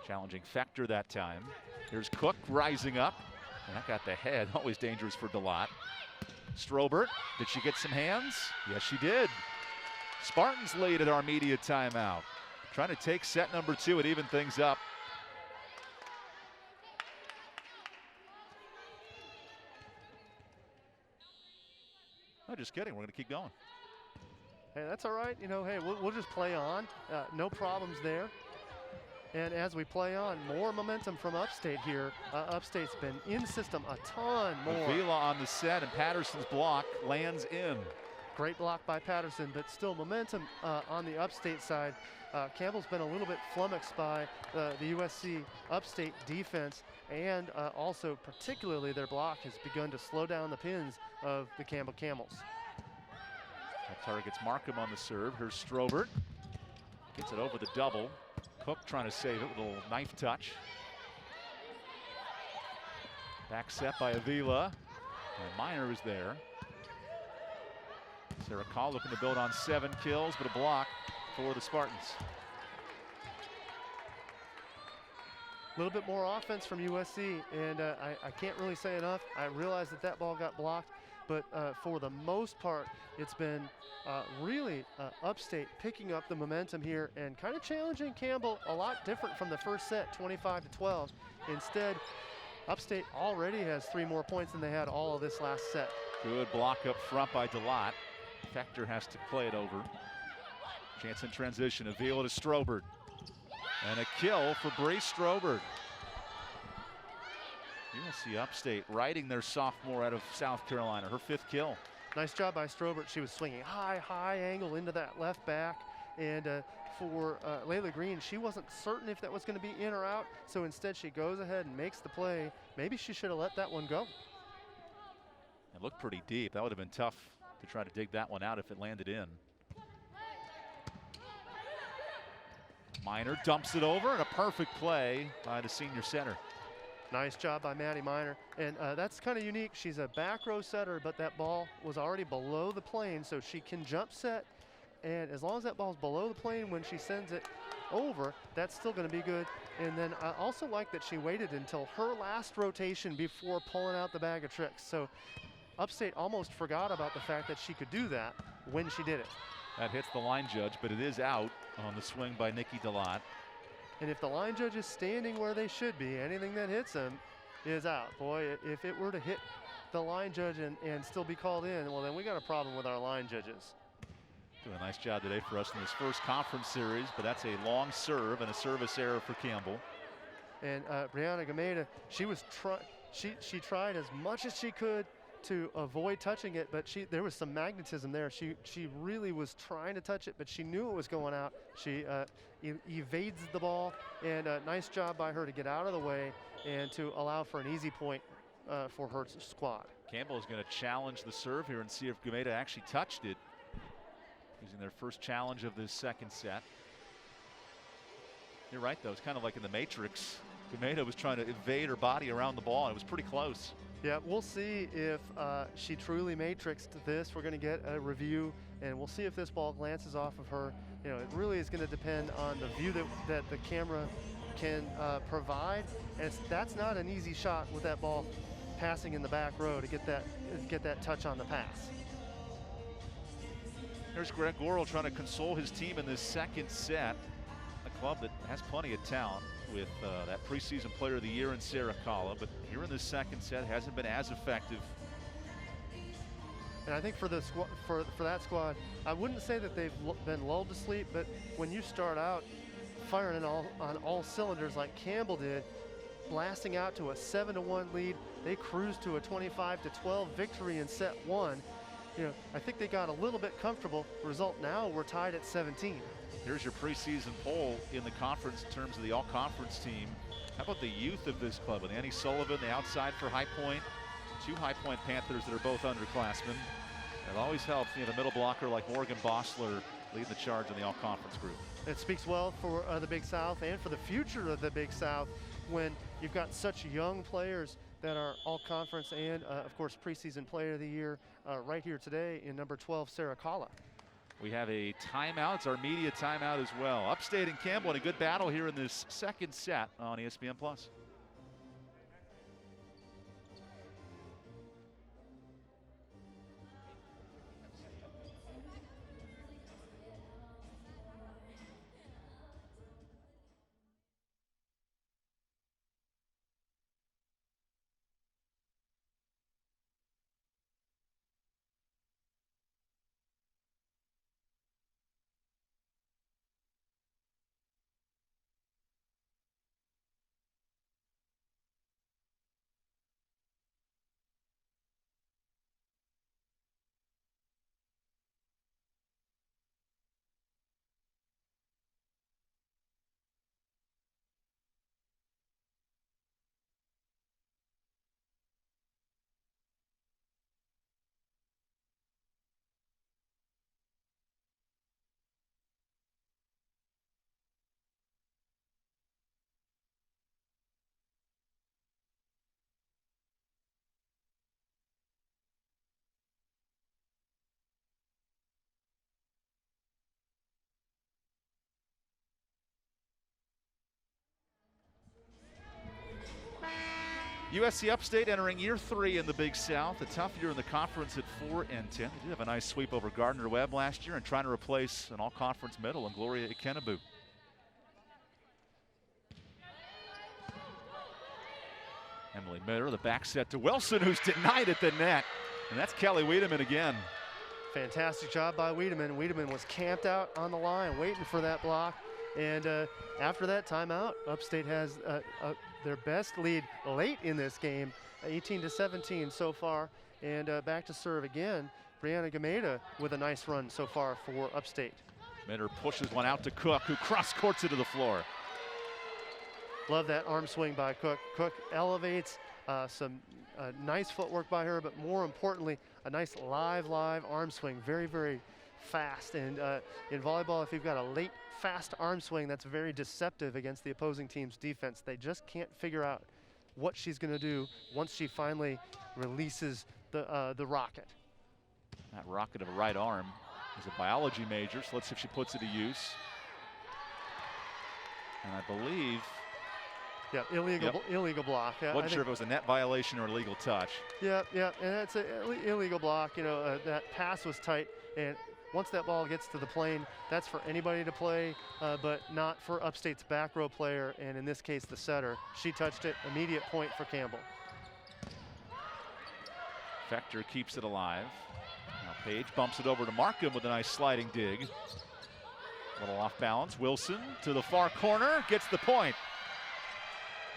Challenging Fector that time. Here's Cook rising up. And that got the head. Always dangerous for Delott. Strobert, did she get some hands? Yes, she did. Spartans lead at our media timeout. Trying to take set number 2 and even things up. No, just kidding. We're going to keep going. Hey, that's all right. You know, hey, we'll just play on. No problems there. And as we play on, more momentum from Upstate here. Upstate's been in system a ton more. Avila on the set, and Patterson's block lands in. Great block by Patterson, but still momentum on the Upstate side. Campbell's been a little bit flummoxed by the USC Upstate defense, and also particularly their block has begun to slow down the pins of the Campbell Camels. That targets Markham on the serve. Here's Strobert. Gets it over the double. Cook trying to save it with a little knife touch. Back set by Avila. And Miner is there. Sarah Call looking to build on 7 kills, but a block for the Spartans. A little bit more offense from USC, and I can't really say enough. I realize that ball got blocked, but for the most part, it's been really Upstate picking up the momentum here and kind of challenging Campbell a lot different from the first set, 25-12. Instead, Upstate already has 3 more points than they had all of this last set. Good block up front by DeLotte. Fector has to play it over. Chance in transition, Avila to Strobert. And a kill for Brace Strobert. USC Upstate riding their sophomore out of South Carolina, her 5th kill. Nice job by Strobert. She was swinging high angle into that left back. And for Layla Green, she wasn't certain if that was going to be in or out. So instead she goes ahead and makes the play. Maybe she should have let that one go. It looked pretty deep. That would have been tough to try to dig that one out if it landed in. Miner dumps it over, and a perfect play by the senior center. Nice job by Maddie Miner. And that's kind of unique. She's a back row setter, but that ball was already below the plane, so she can jump set. And as long as that ball's below the plane when she sends it over, that's still going to be good. And then I also like that she waited until her last rotation before pulling out the bag of tricks. So Upstate almost forgot about the fact that she could do that when she did it. That hits the line judge, but it is out on the swing by Nikki DeLotte. And if the line judge is standing where they should be, anything that hits them is out. Boy, if it were to hit the line judge and still be called in, well, then we got a problem with our line judges. Doing a nice job today for us in this first conference series, but that's a long serve and a service error for Campbell. And Brianna Gameda, she tried as much as she could to avoid touching it, but there was some magnetism there. She really was trying to touch it, but she knew it was going out. She evades the ball, and a nice job by her to get out of the way and to allow for an easy point for her squad. Campbell is going to challenge the serve here and see if Gameda actually touched it, using their first challenge of this second set. You're right, though. It's kind of like in the Matrix. Gameda was trying to evade her body around the ball, and it was pretty close. Yeah, we'll see if she truly matrixed this. We're going to get a review, and we'll see if this ball glances off of her. You know, it really is going to depend on the view that the camera can provide. And that's not an easy shot with that ball passing in the back row to get that touch on the pass. Here's Greg Gorel trying to console his team in this second set. A club that has plenty of talent with that preseason player of the year in Sarah Kalla, but here in the second set hasn't been as effective. And I think for that squad, I wouldn't say that they've been lulled to sleep, but when you start out firing on all cylinders like Campbell did, blasting out to a 7-1 lead, they cruised to a 25-12 victory in set 1. You know, I think they got a little bit comfortable. Result now, we're tied at 17. Here's your preseason poll in the conference in terms of the all-conference team. How about the youth of this club with Annie Sullivan, the outside for High Point, 2 High Point Panthers that are both underclassmen. It always helps, you know, the middle blocker like Morgan Bossler leading the charge in the all-conference group. It speaks well for the Big South and for the future of the Big South when you've got such young players that are all-conference and, of course, preseason player of the year right here today in number 12, Sarah Kalla. We have a timeout. It's our media timeout as well. Upstate and Campbell in a good battle here in this second set on ESPN+. USC Upstate entering year 3 in the Big South. A tough year in the conference at 4-10. They did have a nice sweep over Gardner-Webb last year and trying to replace an all-conference medal in Gloria Ikenebu. Emily Miller, the back set to Wilson, who's denied at the net. And that's Kelly Wiedemann again. Fantastic job by Wiedemann. Wiedemann was camped out on the line waiting for that block. And after that timeout, Upstate has their best lead late in this game, 18-17 so far. And back to serve again, Brianna Gameda with a nice run so far for Upstate. Miller pushes one out to Cook, who cross-courts it to the floor. Love that arm swing by Cook. Cook elevates, some nice footwork by her, but more importantly, a nice live arm swing. Very, very fast. And in volleyball, if you've got a late, fast arm swing, that's very deceptive against the opposing team's defense. They just can't figure out what she's going to do once she finally releases the rocket. That rocket of a right arm is a biology major, so let's see if she puts it to use. And I believe... Yeah, illegal block. Yeah, wasn't sure if it was a net violation or a legal touch. Yeah, and that's an illegal block. You know, that pass was tight, and once that ball gets to the plane, that's for anybody to play, but not for Upstate's back row player, and in this case, the setter. She touched it, immediate point for Campbell. Fector keeps it alive. Now Page bumps it over to Markham with a nice sliding dig. A little off balance. Wilson to the far corner, gets the point.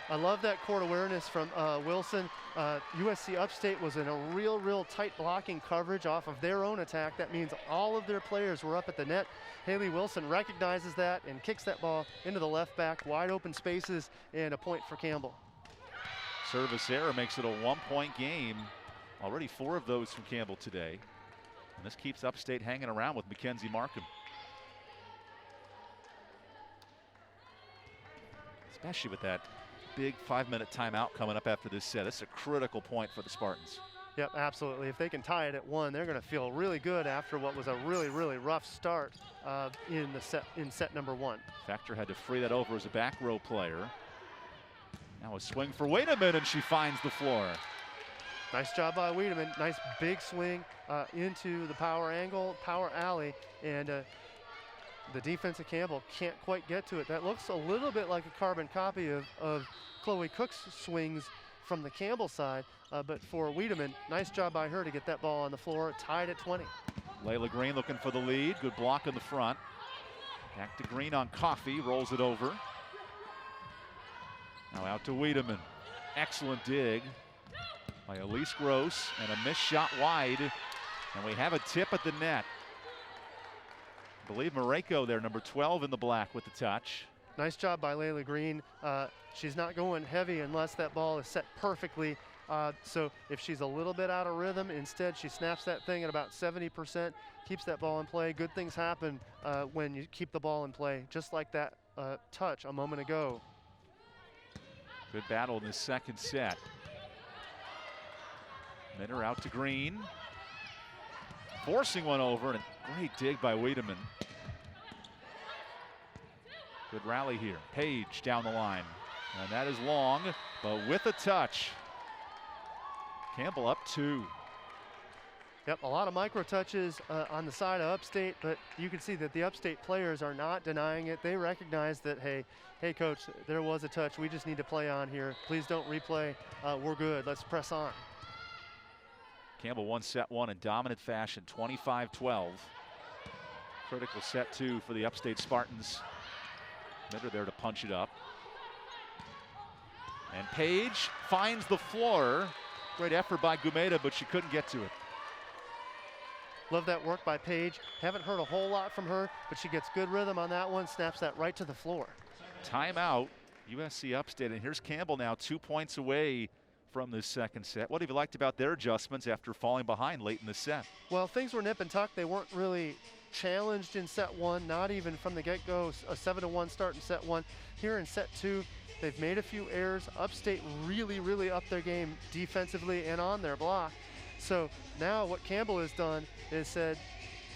I love that court awareness from Wilson. USC Upstate was in a real tight blocking coverage off of their own attack. That means all of their players were up at the net. Haley Wilson recognizes that and kicks that ball into the left back, wide open spaces, and a point for Campbell. Service error makes it a 1-point game. Already 4 of those from Campbell today. And this keeps Upstate hanging around with Mackenzie Markham. Especially with that big 5-minute timeout coming up after this set. It's a critical point for the Spartans. Yep, absolutely. If they can tie it at 1, they're going to feel really good after what was a really rough start in set number 1. Factor had to free that over as a back row player. Now a swing for Wiedemann, and she finds the floor. Nice job by Wiedemann. Nice big swing into the power angle, power alley, and the defense of Campbell can't quite get to it. That looks a little bit like a carbon copy of Chloe Cook's swings from the Campbell side, but for Wiedemann, nice job by her to get that ball on the floor, tied at 20. Layla Green looking for the lead. Good block in the front. Back to Green on Coffey, rolls it over. Now out to Wiedemann. Excellent dig by Elise Gross, and a missed shot wide, and we have a tip at the net. I believe Mareko there, number 12 in the black with the touch. Nice job by Layla Green. She's not going heavy unless that ball is set perfectly. So if she's a little bit out of rhythm, instead she snaps that thing at about 70%, keeps that ball in play. Good things happen when you keep the ball in play, just like that touch a moment ago. Good battle in this second set. Minner out to Green. Forcing one over, and a great dig by Wiedemann. Good rally here. Page down the line. And that is long, but with a touch. Campbell up 2. Yep, a lot of micro touches on the side of Upstate, but you can see that the Upstate players are not denying it. They recognize that, hey coach, there was a touch. We just need to play on here. Please don't replay. We're good. Let's press on. Campbell won set 1 in dominant fashion, 25-12. Critical set 2 for the Upstate Spartans. Mitter there to punch it up. And Page finds the floor. Great effort by Gumeda, but she couldn't get to it. Love that work by Page. Haven't heard a whole lot from her, but she gets good rhythm on that one, snaps that right to the floor. Timeout, USC Upstate, and here's Campbell now 2 points away from this second set. What have you liked about their adjustments after falling behind late in the set? Well, things were nip and tuck. They weren't really challenged in set 1, not even from the get-go. A 7-1 start in set 1. Here in set 2, they've made a few errors. Upstate really upped their game defensively and on their block. So now what Campbell has done is said,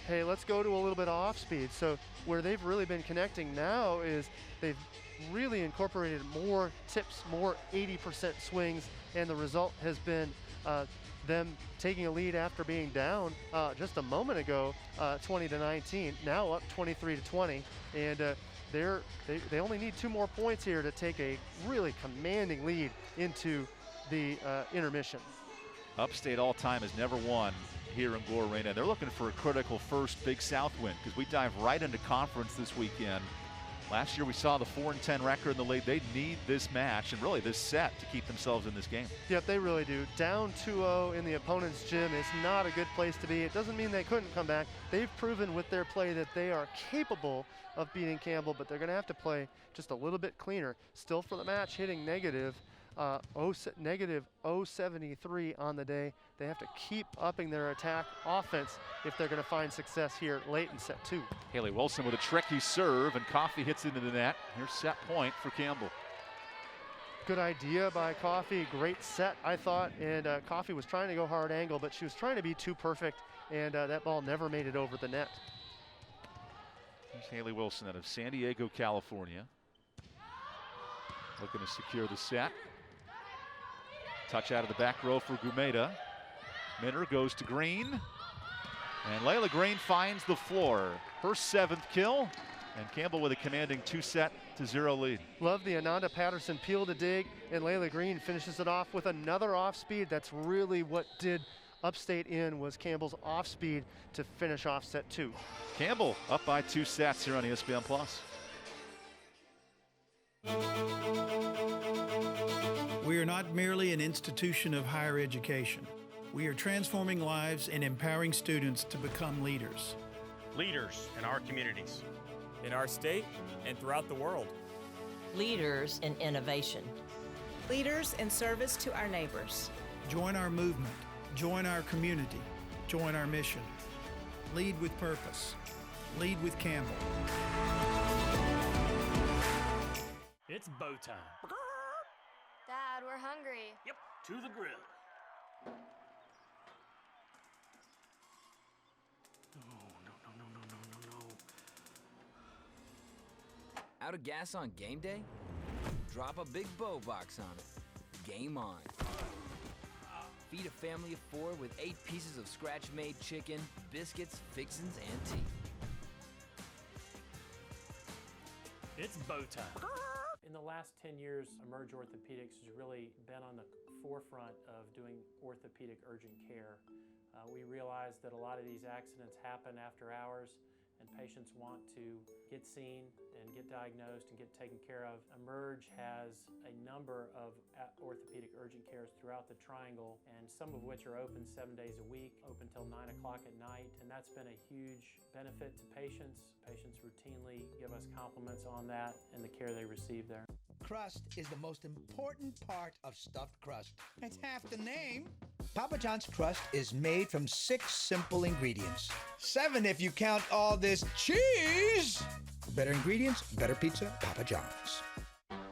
hey, let's go to a little bit of off speed. So where they've really been connecting now is they've really incorporated more tips, more 80% swings, and the result has been them taking a lead after being down just a moment ago, 20-19, now up 23-20, and they only need 2 more points here to take a really commanding lead into the intermission. Upstate all-time has never won here in Gore Arena. They're looking for a critical first Big South win because we dive right into conference this weekend. Last year we saw the 4-10 record in the league. They need this match and really this set to keep themselves in this game. Yep, they really do. Down 2-0 in the opponent's gym is not a good place to be. It doesn't mean they couldn't come back. They've proven with their play that they are capable of beating Campbell, but they're going to have to play just a little bit cleaner. Still for the match, hitting negative 0.73 on the day. They have to keep upping their attack offense if they're going to find success here late in set 2. Haley Wilson with a tricky serve, and Coffey hits into the net. Here's set point for Campbell. Good idea by Coffey. Great set, I thought. And Coffey was trying to go hard angle, but she was trying to be too perfect, and that ball never made it over the net. Here's Haley Wilson out of San Diego, California. Looking to secure the set. Touch out of the back row for Gumeda. Minner goes to Green. And Layla Green finds the floor. Her 7th kill. And Campbell with a commanding 2-0 lead. Love the Ananda Patterson peel to dig. And Layla Green finishes it off with another off speed. That's really what did Upstate in, was Campbell's off speed to finish off set 2. Campbell up by 2 sets here on ESPN+. We are not merely an institution of higher education. We are transforming lives and empowering students to become leaders. Leaders in our communities, in our state, and throughout the world. Leaders in innovation. Leaders in service to our neighbors. Join our movement. Join our community. Join our mission. Lead with purpose. Lead with Campbell. It's bow time. Dad, we're hungry. Yep, to the grill. No. Out of gas on game day? Drop a big bow box on it. Game on. Feed a family of 4 with 8 pieces of scratch-made chicken, biscuits, fixins, and tea. It's bow time. In the last 10 years, Emerge Orthopedics has really been on the forefront of doing orthopedic urgent care. We realize that a lot of these accidents happen after hours, and patients want to get seen and get diagnosed and get taken care of. Emerge has a number of orthopedic urgent cares throughout the Triangle, and some of which are open 7 days a week, open till 9 o'clock at night, and that's been a huge benefit to patients. Patients routinely give us compliments on that and the care they receive there. Crust is the most important part of stuffed crust. It's half the name. Papa John's crust is made from 6 simple ingredients. 7 if you count all this cheese. Better ingredients, better pizza, Papa John's.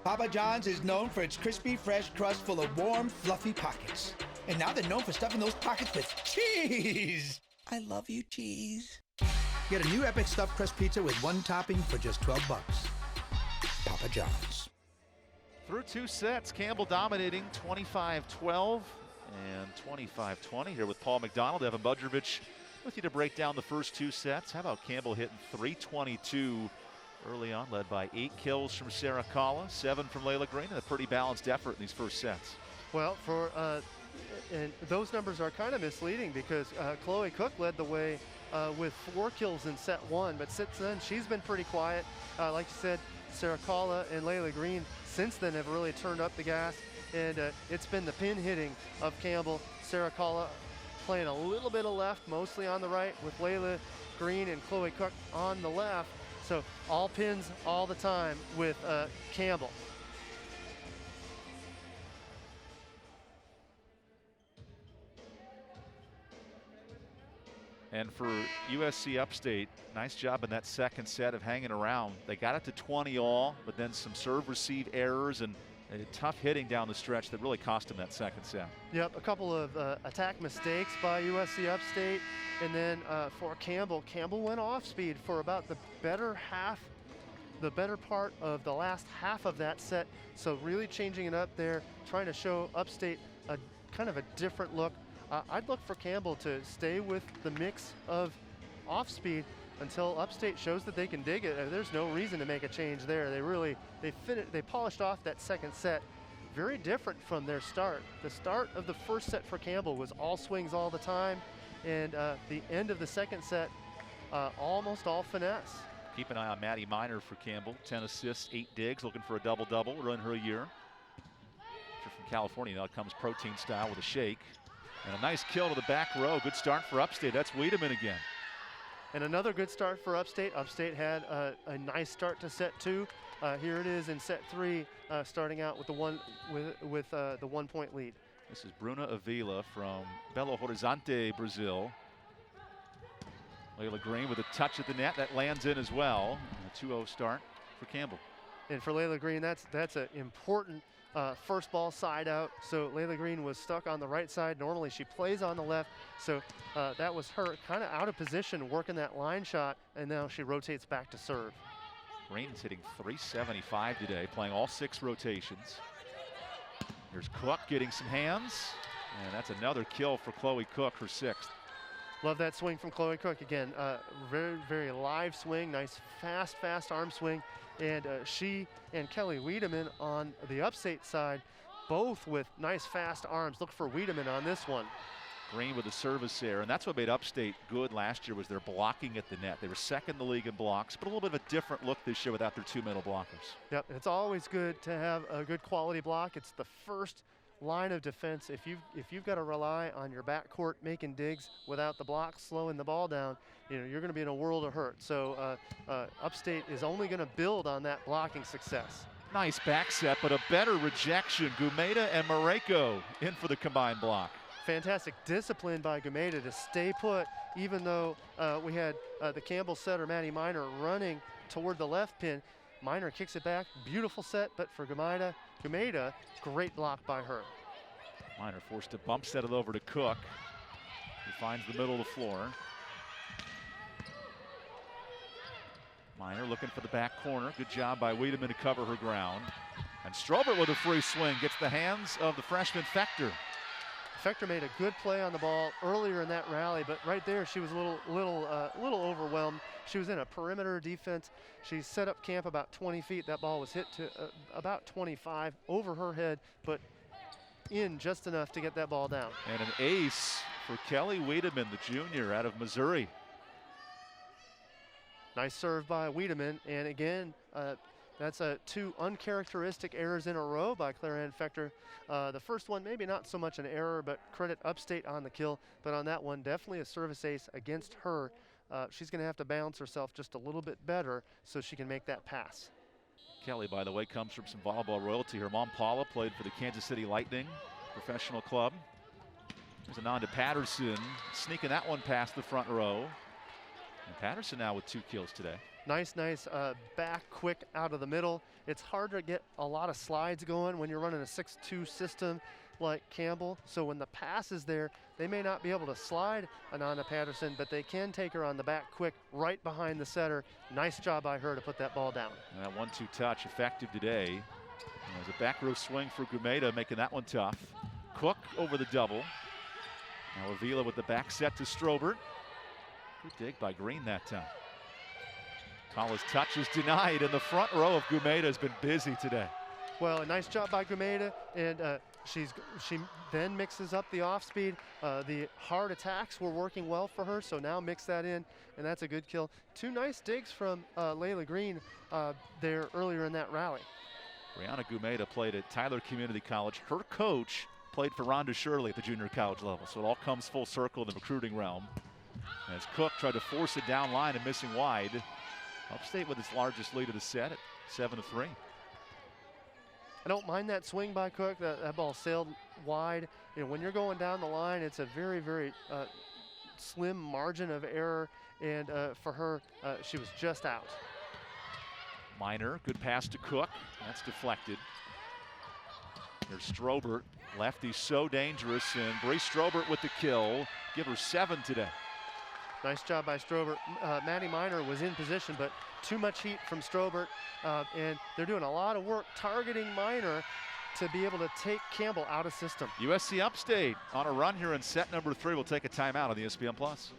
Papa John's is known for its crispy, fresh crust full of warm, fluffy pockets. And now they're known for stuffing those pockets with cheese. I love you, cheese. Get a new epic stuffed crust pizza with 1 topping for just $12. Papa John's. Through 2 sets, Campbell dominating 25-12 and 25-20 here with Paul McDonald. Evan Budrovich with you to break down the first 2 sets. How about Campbell hitting 322 early on, led by 8 kills from Sarah Kalla, 7 from Layla Green, and a pretty balanced effort in these first sets. Well, and those numbers are kind of misleading because Chloe Cook led the way with 4 kills in set 1, but since then she's been pretty quiet. Like you said, Sarah Kalla and Layla Green since then have really turned up the gas, and it's been the pin hitting of Campbell. Sarah Kalla playing a little bit of left, mostly on the right, with Layla Green and Chloe Cook on the left. So all pins all the time with Campbell. And for USC Upstate, nice job in that second set of hanging around. They got it to 20 all, but then some serve receive errors and tough hitting down the stretch that really cost them that second set. Yep, a couple of attack mistakes by USC Upstate. And then for Campbell went off speed for about the better half the better part of the last half of that set. So really changing it up there, trying to show Upstate a kind of a different look. I'd look for Campbell to stay with the mix of off speed until Upstate shows that they can dig it. There's no reason to make a change there. They polished off that second set. Very different from their start. The start of the first set for Campbell was all swings all the time, and the end of the second set, almost all finesse. Keep an eye on Maddie Miner for Campbell. 10 assists, 8 digs, looking for a double-double, run her a year. She's from California, now it comes protein style with a shake. And a nice kill to the back row. Good start for Upstate. That's Wiedemann again. And another good start for Upstate. Upstate had a nice start to set 2. Here it is in set 3, starting out with the 1-point lead. This is Bruna Avila from Belo Horizonte, Brazil. Layla Green with a touch at the net. That lands in as well. And a 2-0 start for Campbell. And for Layla Green, that's an important first ball side out. So Layla Green was stuck on the right side. Normally she plays on the left. So that was her kind of out of position working that line shot. And now she rotates back to serve. Green's hitting .375 today, playing all 6 rotations. Here's Cook getting some hands. And that's another kill for Chloe Cook, her 6th. Love that swing from Chloe Cook again. Very, very live swing, nice fast arm swing. And she and Kelly Wiedemann on the Upstate side, both with nice fast arms. Look for Wiedemann on this one. Green with the service there, and that's what made Upstate good last year was their blocking at the net. They were second in the league in blocks, but a little bit of a different look this year without their 2 middle blockers. Yep, it's always good to have a good quality block. It's the first line of defense. If you've got to rely on your backcourt making digs without the block slowing the ball down, you're going to be in a world of hurt. So Upstate is only going to build on that blocking success. Nice back set, but a better rejection. Gumeda and Mareko in for the combined block. Fantastic discipline by Gumeda to stay put, even though we had the Campbell setter, Maddie Miner, running toward the left pin. Miner kicks it back. Beautiful set, but for Gumeda, great block by her. Miner forced to bump set it over to Cook. He finds the middle of the floor. Miner looking for the back corner. Good job by Wiedemann to cover her ground. And Strobert with a free swing gets the hands of the freshman Fector. Fector made a good play on the ball earlier in that rally, but right there she was a little overwhelmed. She was in a perimeter defense. She set up camp about 20 feet. That ball was hit to about 25 over her head, but in just enough to get that ball down. And an ace for Kelly Wiedemann, the junior out of Missouri. Nice serve by Wiedemann, and again, that's 2 uncharacteristic errors in a row by Claire-Anne Fector. The first one, maybe not so much an error, but credit Upstate on the kill. But on that one, definitely a service ace against her. She's going to have to balance herself just a little bit better so she can make that pass. Kelly, by the way, comes from some volleyball royalty. Her mom, Paula, played for the Kansas City Lightning professional club. There's Ananda Patterson sneaking that one past the front row. And Patterson now with 2 kills today. Nice back quick out of the middle. It's hard to get a lot of slides going when you're running a 6-2 system like Campbell. So when the pass is there, they may not be able to slide Ananda Patterson, but they can take her on the back quick right behind the setter. Nice job by her to put that ball down. And that 1-2 touch effective today. And there's a back row swing for Gumeda, making that one tough. Cook over the double. Now Avila with the back set to Strobert. Good dig by Green that time. Collins' touch is denied, and the front row of Gumeda has been busy today. Well, a nice job by Gumeda, and she then mixes up the off speed. The hard attacks were working well for her, so now mix that in, and that's a good kill. 2 nice digs from Layla Green there earlier in that rally. Brianna Gumeda played at Tyler Community College. Her coach played for Rhonda Shirley at the junior college level, so it all comes full circle in the recruiting realm. As Cook tried to force it down line and missing wide. Upstate with its largest lead of the set at 7-3. I don't mind that swing by Cook. That ball sailed wide. When you're going down the line, it's a very, very slim margin of error, and for her, she was just out. Miner, good pass to Cook. That's deflected. There's Strobert. Lefty so dangerous, and Bree Strobert with the kill. Give her 7 today. Nice job by Strobert. Maddie Miner was in position, but too much heat from Strobert, and they're doing a lot of work targeting Miner to be able to take Campbell out of system. USC Upstate on a run here in set number 3. We'll take a timeout on the ESPN Plus.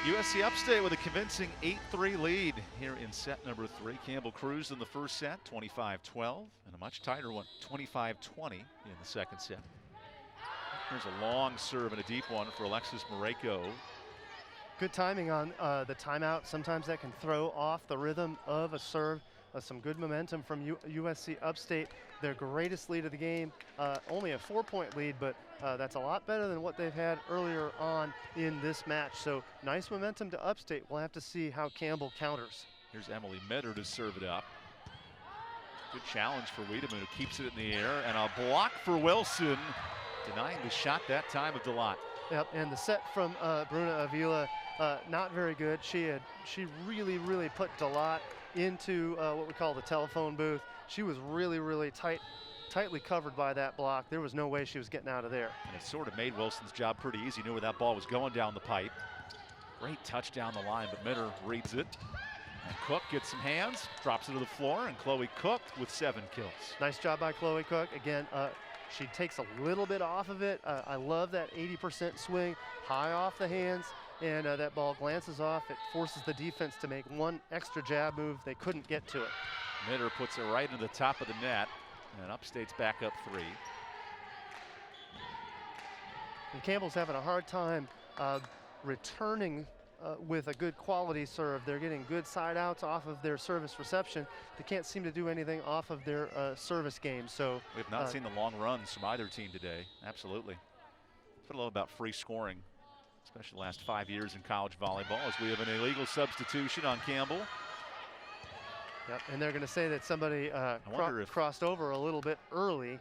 USC Upstate with a convincing 8-3 lead here in set number 3. Campbell cruised in the first set, 25-12, and a much tighter one, 25-20 in the second set. Here's a long serve and a deep one for Alexis Mareko. Good timing on the timeout. Sometimes that can throw off the rhythm of a serve. Some good momentum from USC Upstate. Their greatest lead of the game, only a 4-point lead, but that's a lot better than what they've had earlier on in this match. So nice momentum to Upstate. We'll have to see how Campbell counters. Here's Emily Metter to serve it up. Good challenge for Wiedemann, who keeps it in the air, and a block for Wilson, denying the shot that time of Delat. Yep, and the set from Bruna Avila, not very good. She really put Delat into what we call the telephone booth. She was really tightly covered by that block. There was no way she was getting out of there. And it sort of made Wilson's job pretty easy. Knew where that ball was going down the pipe. Great touch down the line, but Mitter reads it. And Cook gets some hands, drops it to the floor, and Chloe Cook with 7 kills. Nice job by Chloe Cook. Again, she takes a little bit off of it. I love that 80% swing, high off the hands, and that ball glances off. It forces the defense to make one extra jab move. They couldn't get to it. Mitter puts it right into the top of the net, and Upstate's back up 3. And Campbell's having a hard time returning with a good quality serve. They're getting good side outs off of their service reception. They can't seem to do anything off of their service game. So we've not seen the long runs from either team today. Absolutely. That's what I love about free scoring, especially the last 5 years in college volleyball, as we have an illegal substitution on Campbell. Yep, and they're going to say that somebody crossed over a little bit early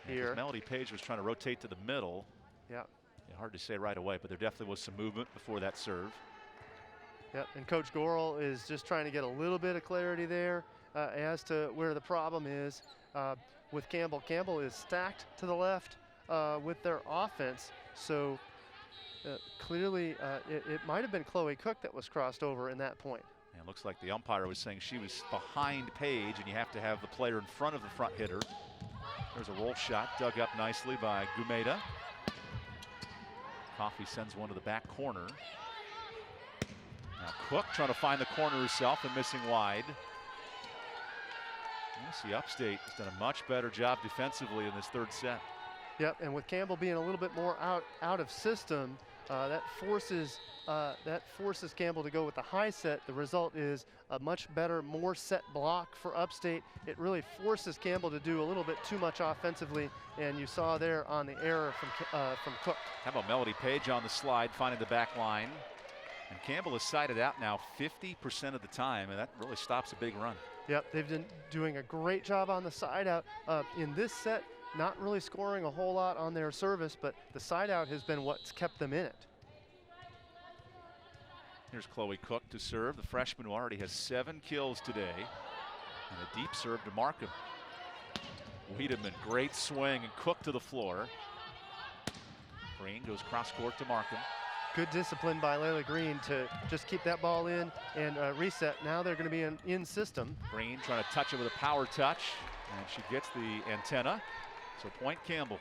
here. Melody Page was trying to rotate to the middle. Yep. Yeah, hard to say right away, but there definitely was some movement before that serve. Yep, and Coach Gorel is just trying to get a little bit of clarity there as to where the problem is with Campbell. Campbell is stacked to the left with their offense, so clearly it might have been Chloe Cook that was crossed over in that point. And it looks like the umpire was saying she was behind Page, and you have to have the player in front of the front hitter. There's a roll shot dug up nicely by Gumeda. Coffey sends one to the back corner. Now Cook trying to find the corner herself and missing wide. USC Upstate has done a much better job defensively in this third set. Yep, and with Campbell being a little bit more out of system, that forces Campbell to go with the high set. The result is a much better, more set block for Upstate. It really forces Campbell to do a little bit too much offensively, and you saw there on the error from Cook. How about Melody Page on the slide, finding the back line? And Campbell is sided out now 50% of the time, and that really stops a big run. Yep, they've been doing a great job on the side out. In this set, not really scoring a whole lot on their service, but the side out has been what's kept them in it. Here's Chloe Cook to serve, the freshman who already has 7 kills today. And a deep serve to Markham. Wiedemann, great swing, and Cook to the floor. Green goes cross court to Markham. Good discipline by Layla Green to just keep that ball in and reset. Now they're going to be in system. Green trying to touch it with a power touch, and she gets the antenna. So point Campbell.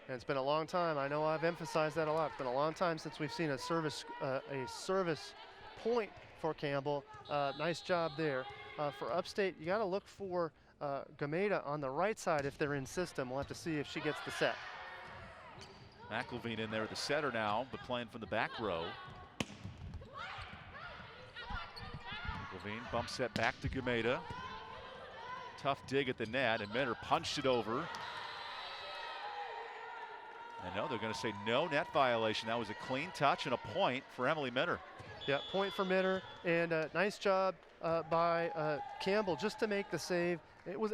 And it's been a long time. I know I've emphasized that a lot. It's been a long time since we've seen a service point for Campbell. Nice job there. For Upstate, you got to look for Gameda on the right side if they're in system. We'll have to see if she gets the set. McElveen in there at the setter now, but playing from the back row. McElveen bump set back to Gameda. Tough dig at the net, and Minter punched it over. And no, they're going to say no net violation. That was a clean touch and a point for Emily Minter. Yeah, point for Minter, and a nice job by Campbell just to make the save.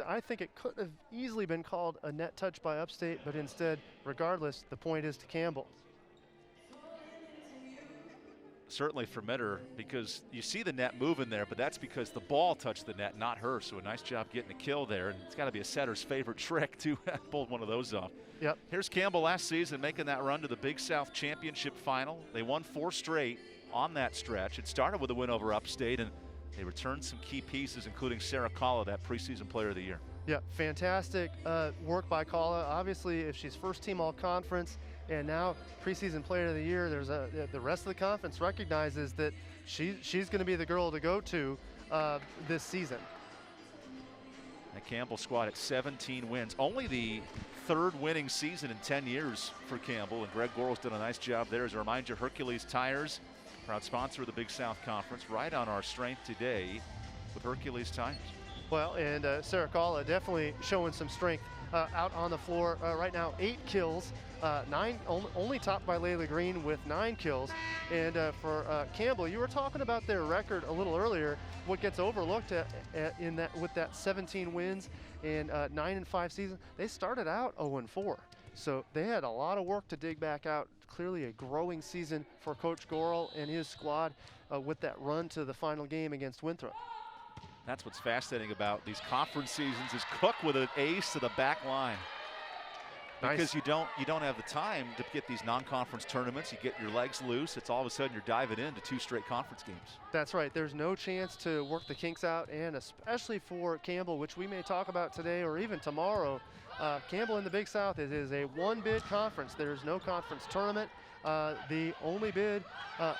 I think it could have easily been called a net touch by Upstate, but instead, regardless, the point is to Campbell. Certainly for Minter, because you see the net moving there, but that's because the ball touched the net, not her. So a nice job getting a kill there, and it's got to be a setter's favorite trick to pull one of those off. Yep. Here's Campbell last season making that run to the Big South Championship final. They won 4 straight on that stretch. It started with a win over Upstate, and they returned some key pieces, including Sarah Kalla, that preseason player of the year. Yeah, fantastic work by Kalla. Obviously, if she's first team all-conference and now preseason player of the year, there's the rest of the conference recognizes that she's going to be the girl to go to this season. The Campbell squad at 17 wins. Only the 3rd winning season in 10 years for Campbell, and Greg Gorel's done a nice job there. As a reminder, Hercules Tires, proud sponsor of the Big South Conference, right on our strength today with Hercules Tires. Well, and Sarah Kalla definitely showing some strength out on the floor right now. 8 kills, 9 only topped by Layla Green with 9 kills. And for Campbell, you were talking about their record a little earlier. What gets overlooked with that 17 wins and 9-5 season, they started out 0-4. So they had a lot of work to dig back out. Clearly a growing season for Coach Gorel and his squad with that run to the final game against Winthrop. That's what's fascinating about these conference seasons is Cook with an ace to the back line. Because nice. you don't have the time to get these non-conference tournaments. You get your legs loose. It's all of a sudden you're diving into 2 straight conference games. That's right. There's no chance to work the kinks out, and especially for Campbell, which we may talk about today or even tomorrow. Campbell in the Big South is a 1-bid conference. There's no conference tournament. The only bid,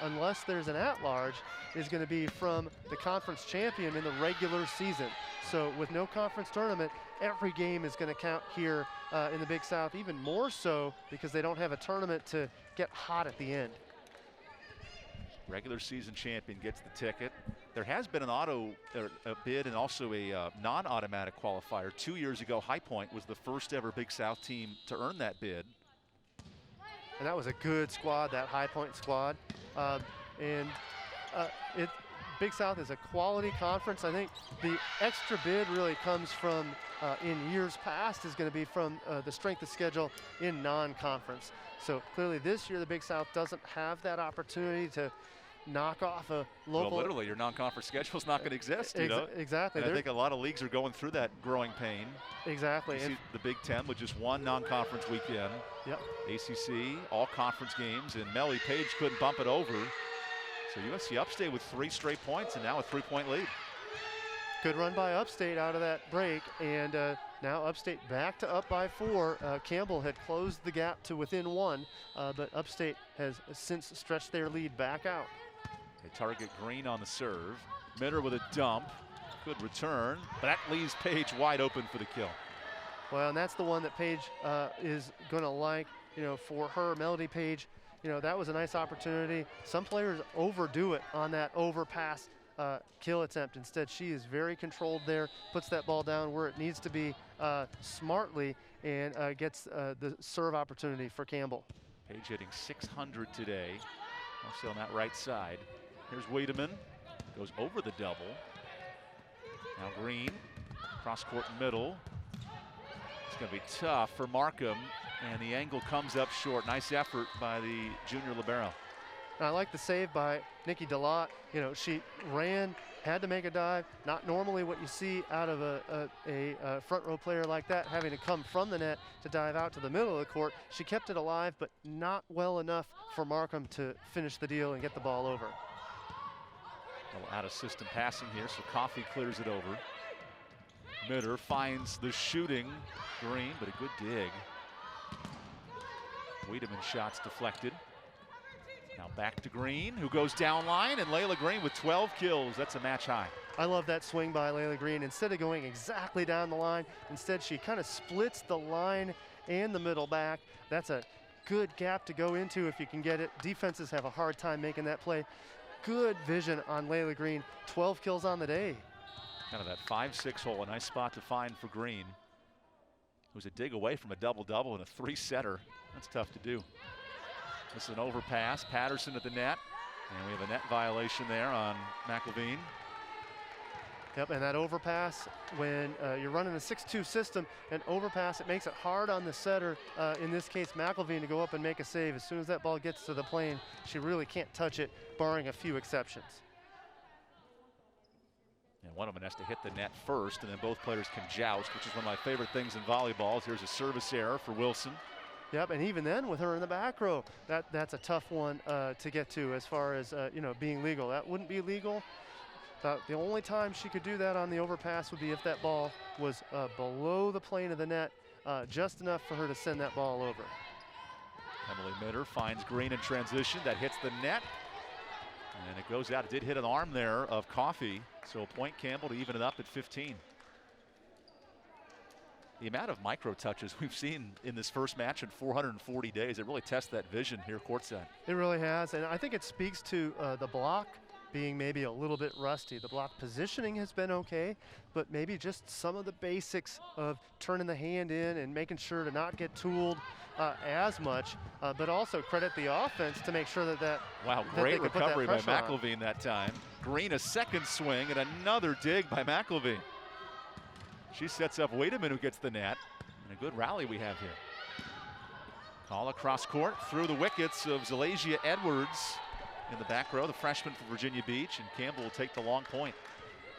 unless there's an at-large, is going to be from the conference champion in the regular season. So with no conference tournament, every game is going to count here in the Big South, even more so because they don't have a tournament to get hot at the end. Regular season champion gets the ticket. There has been a bid and also a non-automatic qualifier. 2 years ago, High Point was the first ever Big South team to earn that bid. And that was a good squad, that High Point squad. Big South is a quality conference. I think the extra bid really comes from, in years past, is going to be from the strength of schedule in non-conference. So clearly this year the Big South doesn't have that opportunity to knock off a local. Well, literally, your non-conference schedule is not going to exist. Exactly. And I think a lot of leagues are going through that growing pain. Exactly. You see the Big Ten with just 1 non-conference weekend. Yep. ACC, all conference games, and Melly Page couldn't bump it over. So USC Upstate with 3 straight points and now a 3-point lead. Good run by Upstate out of that break, and now Upstate back to up by 4. Campbell had closed the gap to within 1, but Upstate has since stretched their lead back out. They target Green on the serve. Minter with a dump. Good return, but that leaves Page wide open for the kill. Well, and that's the one that Page is going to like, for her, Melody Page. That was a nice opportunity. Some players overdo it on that overpass kill attempt. Instead, she is very controlled there, puts that ball down where it needs to be smartly, and gets the serve opportunity for Campbell. Page hitting .600 today, mostly on that right side. Here's Wiedemann, goes over the double. Now Green, cross court middle. It's going to be tough for Markham, and the angle comes up short. Nice effort by the junior libero. And I like the save by Nikki DeLotte. You know, she ran, had to make a dive. Not normally what you see out of a front row player like that, having to come from the net to dive out to the middle of the court. She kept it alive, but not well enough for Markham to finish the deal and get the ball over. A little out of system passing here, so Coffey clears it over. Mitter finds the shooting Green, but a good dig. Wiedemann shots deflected. Now back to Green, who goes down line, and Layla Green with 12 kills. That's a match high. I love that swing by Layla Green. Instead of going exactly down the line, instead she kind of splits the line and the middle back. That's a good gap to go into if you can get it. Defenses have a hard time making that play. Good vision on Layla Green. 12 kills on the day. Kind of that 5-6 hole, a nice spot to find for Green. It was a dig away from a double-double and a 3-setter. That's tough to do. This is an overpass. Patterson at the net. And we have a net violation there on McElveen. Yep, and that overpass, when you're running a 6-2 system, an overpass, it makes it hard on the setter, in this case McElveen, to go up and make a save. As soon as that ball gets to the plane, she really can't touch it, barring a few exceptions. And one of them has to hit the net first, and then both players can joust, which is one of my favorite things in volleyball. Here's a service error for Wilson. Yep, and even then with her in the back row, that's a tough one to get to as far as you know, being legal. That wouldn't be legal. The only time she could do that on the overpass would be if that ball was below the plane of the net, just enough for her to send that ball over. Emily Mitter finds Green in transition. That hits the net, and it goes out. It did hit an arm there of Coffey, so a point Campbell to even it up at 15. The amount of micro touches we've seen in this first match in 440 days, it really tests that vision here courtside. It really has, and I think it speaks to the block being maybe a little bit rusty. The block positioning has been okay, but maybe just some of the basics of turning the hand in and making sure to not get tooled as much, but also credit the offense to make sure that wow, great recovery by McElveen that time. Green a second swing and another dig by McElveen. She sets up Wiedemann, who gets the net, and a good rally we have here. Call across court through the wickets of Zalasia Edwards in the back row, the freshman from Virginia Beach, and Campbell will take the long point.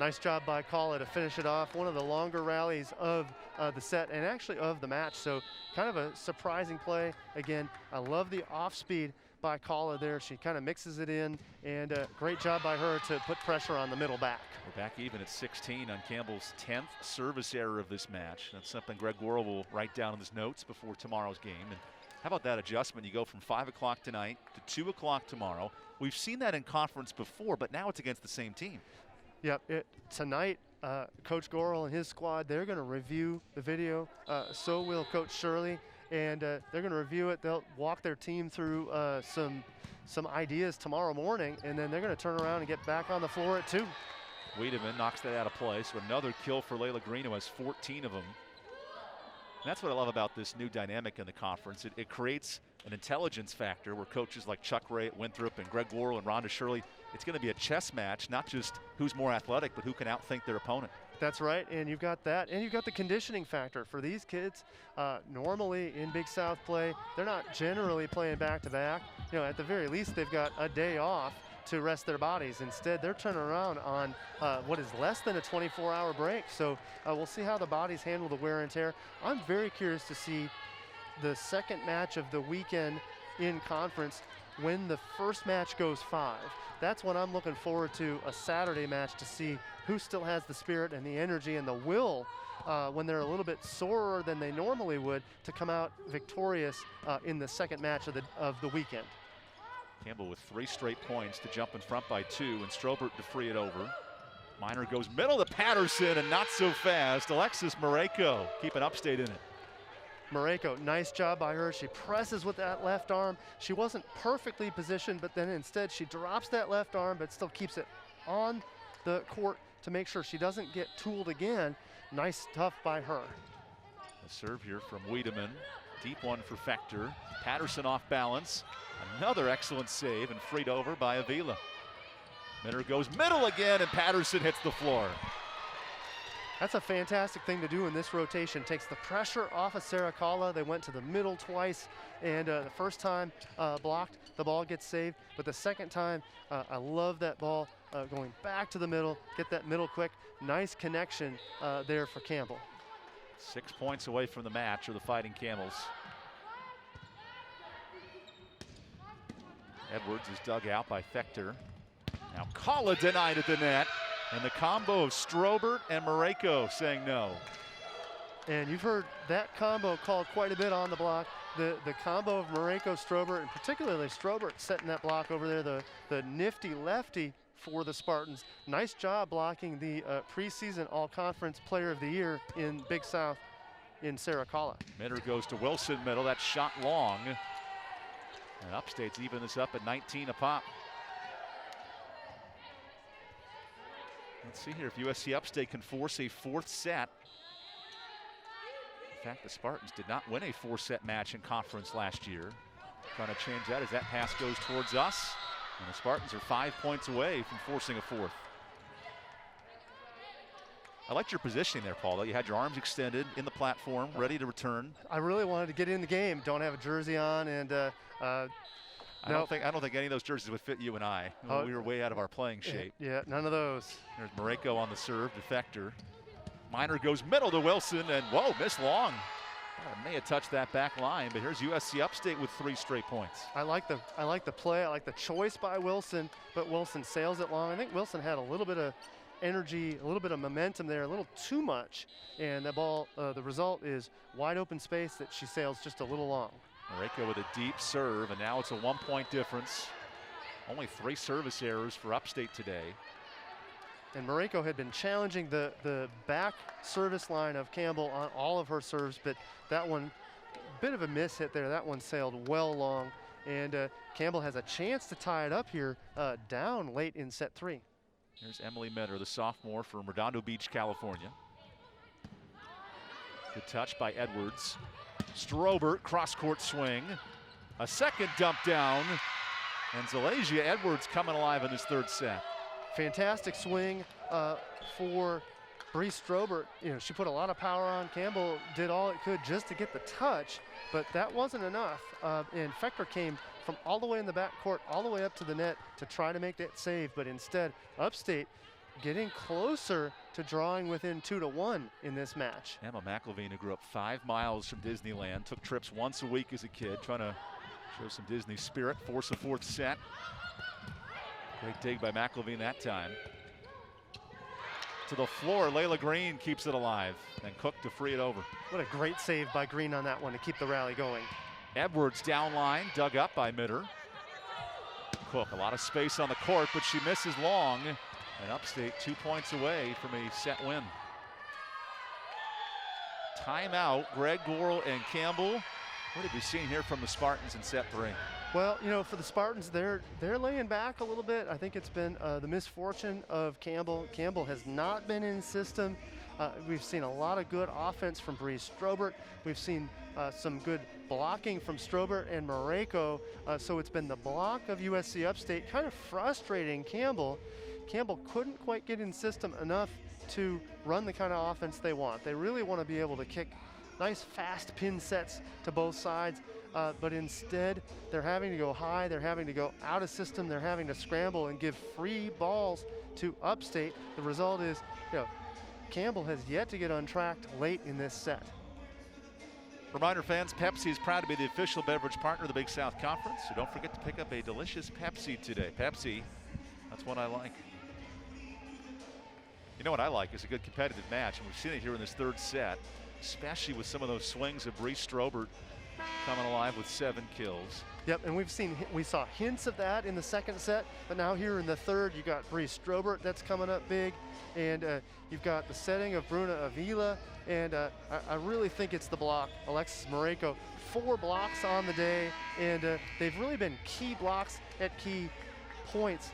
Nice job by Kala to finish it off. One of the longer rallies of the set and actually of the match. So kind of a surprising play. Again, I love the off speed by Kala there. She kind of mixes it in, and great job by her to put pressure on the middle back. We're back even at 16 on Campbell's 10th service error of this match. That's something Greg Worrell will write down in his notes before tomorrow's game. And how about that adjustment? You go from 5 o'clock tonight to 2 o'clock tomorrow. We've seen that in conference before, but now it's against the same team. Yep, tonight, Coach Gorel and his squad, they're going to review the video. So will Coach Shirley, and they're going to review it. They'll walk their team through some ideas tomorrow morning, and then they're going to turn around and get back on the floor at 2. Wiedemann knocks that out of play, so another kill for Layla Green, who has 14 of them. And that's what I love about this new dynamic in the conference. It creates an intelligence factor where coaches like Chuck Ray at Winthrop and Greg Worrell and Rhonda Shirley, it's going to be a chess match, not just who's more athletic, but who can outthink their opponent. That's right, and you've got that, and you've got the conditioning factor. For these kids, normally in Big South play, they're not generally playing back-to-back. You know, at the very least, they've got a day off to rest their bodies. Instead, they're turning around on what is less than a 24-hour break. So we'll see how the bodies handle the wear and tear. I'm very curious to see the second match of the weekend in conference when the first match goes 5. That's when I'm looking forward to a Saturday match to see who still has the spirit and the energy and the will when they're a little bit sorer than they normally would to come out victorious in the second match of the weekend. Campbell with 3 straight points to jump in front by 2, and Strobert to free it over. Miner goes middle to Patterson, and not so fast. Alexis Mareko keeping Upstate in it. Mareko, nice job by her. She presses with that left arm. She wasn't perfectly positioned, but then instead she drops that left arm, but still keeps it on the court to make sure she doesn't get tooled again. Nice stuff by her. A serve here from Wiedemann. Deep one for Fector. Patterson off balance. Another excellent save and freed over by Avila. Mitter goes middle again, and Patterson hits the floor. That's a fantastic thing to do in this rotation. Takes the pressure off of Saracala. They went to the middle twice, and the first time blocked, the ball gets saved. But the second time, I love that ball going back to the middle, get that middle quick. Nice connection there for Campbell. 6 points away from the match are the Fighting Camels. Edwards is dug out by Fector. Now Kala denied at the net. And the combo of Strobert and Mareko saying no. And you've heard that combo called quite a bit on the block. The combo of Mareko, Strobert, and particularly Strobert setting that block over there, the nifty lefty for the Spartans. Nice job blocking the preseason All-Conference Player of the Year in Big South in Saracala. Mitter goes to Wilson middle. That shot long. And Upstate's even this up at 19 a pop. Let's see here if USC Upstate can force a fourth set. In fact, the Spartans did not win a four-set match in conference last year. Trying to change that as that pass goes towards us. And the Spartans are 5 points away from forcing a fourth. I liked your positioning there, Paul. You had your arms extended in the platform, ready to return. I really wanted to get in the game. Don't have a jersey on, and I don't think any of those jerseys would fit you and I. We were way out of our playing shape. Yeah, none of those. There's Mareko on the serve, defector. Minor goes middle to Wilson, and whoa, missed long. May have touched that back line, but here's USC Upstate with 3 straight points. I like the play. I like the choice by Wilson, but Wilson sails it long. I think Wilson had a little bit of energy, a little bit of momentum there, a little too much, and the ball. The result is wide open space that she sails just a little long. Mareko with a deep serve, and now it's a 1 point difference. Only 3 service errors for Upstate today. And Mareko had been challenging the back service line of Campbell on all of her serves, but that one, bit of a miss hit there. That one sailed well long, and Campbell has a chance to tie it up here down late in set 3. Here's Emily Mitter, the sophomore from Redondo Beach, California. Good touch by Edwards. Strobert, cross-court swing. A second dump down, and Zalasia Edwards coming alive in his third set. Fantastic swing for Bree Strobert. You know, she put a lot of power on. Campbell did all it could just to get the touch, but that wasn't enough. And Fector came from all the way in the back court, all the way up to the net to try to make that save, but instead, Upstate getting closer to drawing within 2-1 in this match. Emma McElveen, who grew up 5 miles from Disneyland, took trips once a week as a kid, trying to show some Disney spirit, force a fourth set. Great dig by McElveen that time. To the floor, Layla Green keeps it alive, and Cook to free it over. What a great save by Green on that one to keep the rally going. Edwards down line, dug up by Mitter. Cook, a lot of space on the court, but she misses long. And Upstate 2 points away from a set win. Timeout, Greg Gorel and Campbell. What have you seen here from the Spartans in set 3? Well, you know, for the Spartans, they're laying back a little bit. I think it's been the misfortune of Campbell. Campbell has not been in system. We've seen a lot of good offense from Bree Strobert. We've seen some good blocking from Strobert and Mareko. So it's been the block of USC Upstate kind of frustrating Campbell. Campbell couldn't quite get in system enough to run the kind of offense they want. They really want to be able to kick nice fast pin sets to both sides, but instead they're having to go high, they're having to go out of system, they're having to scramble and give free balls to Upstate. The result is, you know, Campbell has yet to get untracked late in this set. Reminder fans, Pepsi is proud to be the official beverage partner of the Big South Conference, so don't forget to pick up a delicious Pepsi today. Pepsi, that's what I like. You know what I like is a good competitive match, and we've seen it here in this third set, especially with some of those swings of Bree Strobert coming alive with 7 kills. Yep, and we saw hints of that in the second set, but now here in the third, you got Bree Strobert that's coming up big, and you've got the setting of Bruna Avila, and I really think it's the block. Alexis Mareko, 4 blocks on the day, and they've really been key blocks at key points.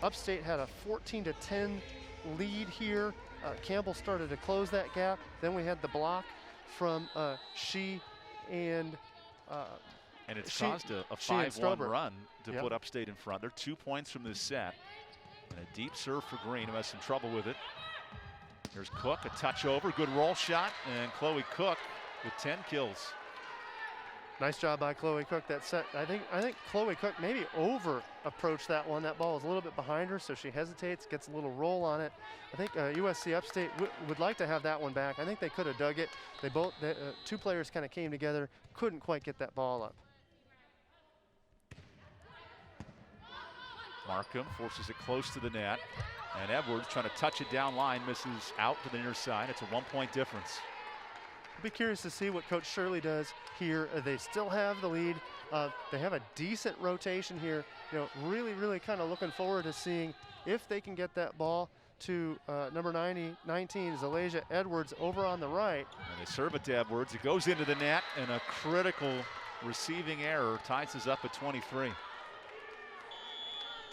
Upstate had a 14-10 lead here. Campbell started to close that gap. Then we had the block from she and it's caused a 5-1 run to put Upstate in front. They're 2 points from this set. And a deep serve for Green, who has some trouble with it. Here's Cook, a touch over, good roll shot, and Chloe Cook with 10 kills. Nice job by Chloe Cook that set. I think Chloe Cook maybe over approached that one. That ball was a little bit behind her, so she hesitates, gets a little roll on it. I think USC Upstate would like to have that one back. I think they could have dug it. Two players kind of came together, couldn't quite get that ball up. Markham forces it close to the net, and Edwards trying to touch it down line, misses out to the near side. It's a 1-point difference. I'll be curious to see what Coach Shirley does here. They still have the lead. They have a decent rotation here. You know, really kind of looking forward to seeing if they can get that ball to number 19, Zalasia Edwards over on the right. And they serve it to Edwards. It goes into the net, and a critical receiving error ties us up at 23.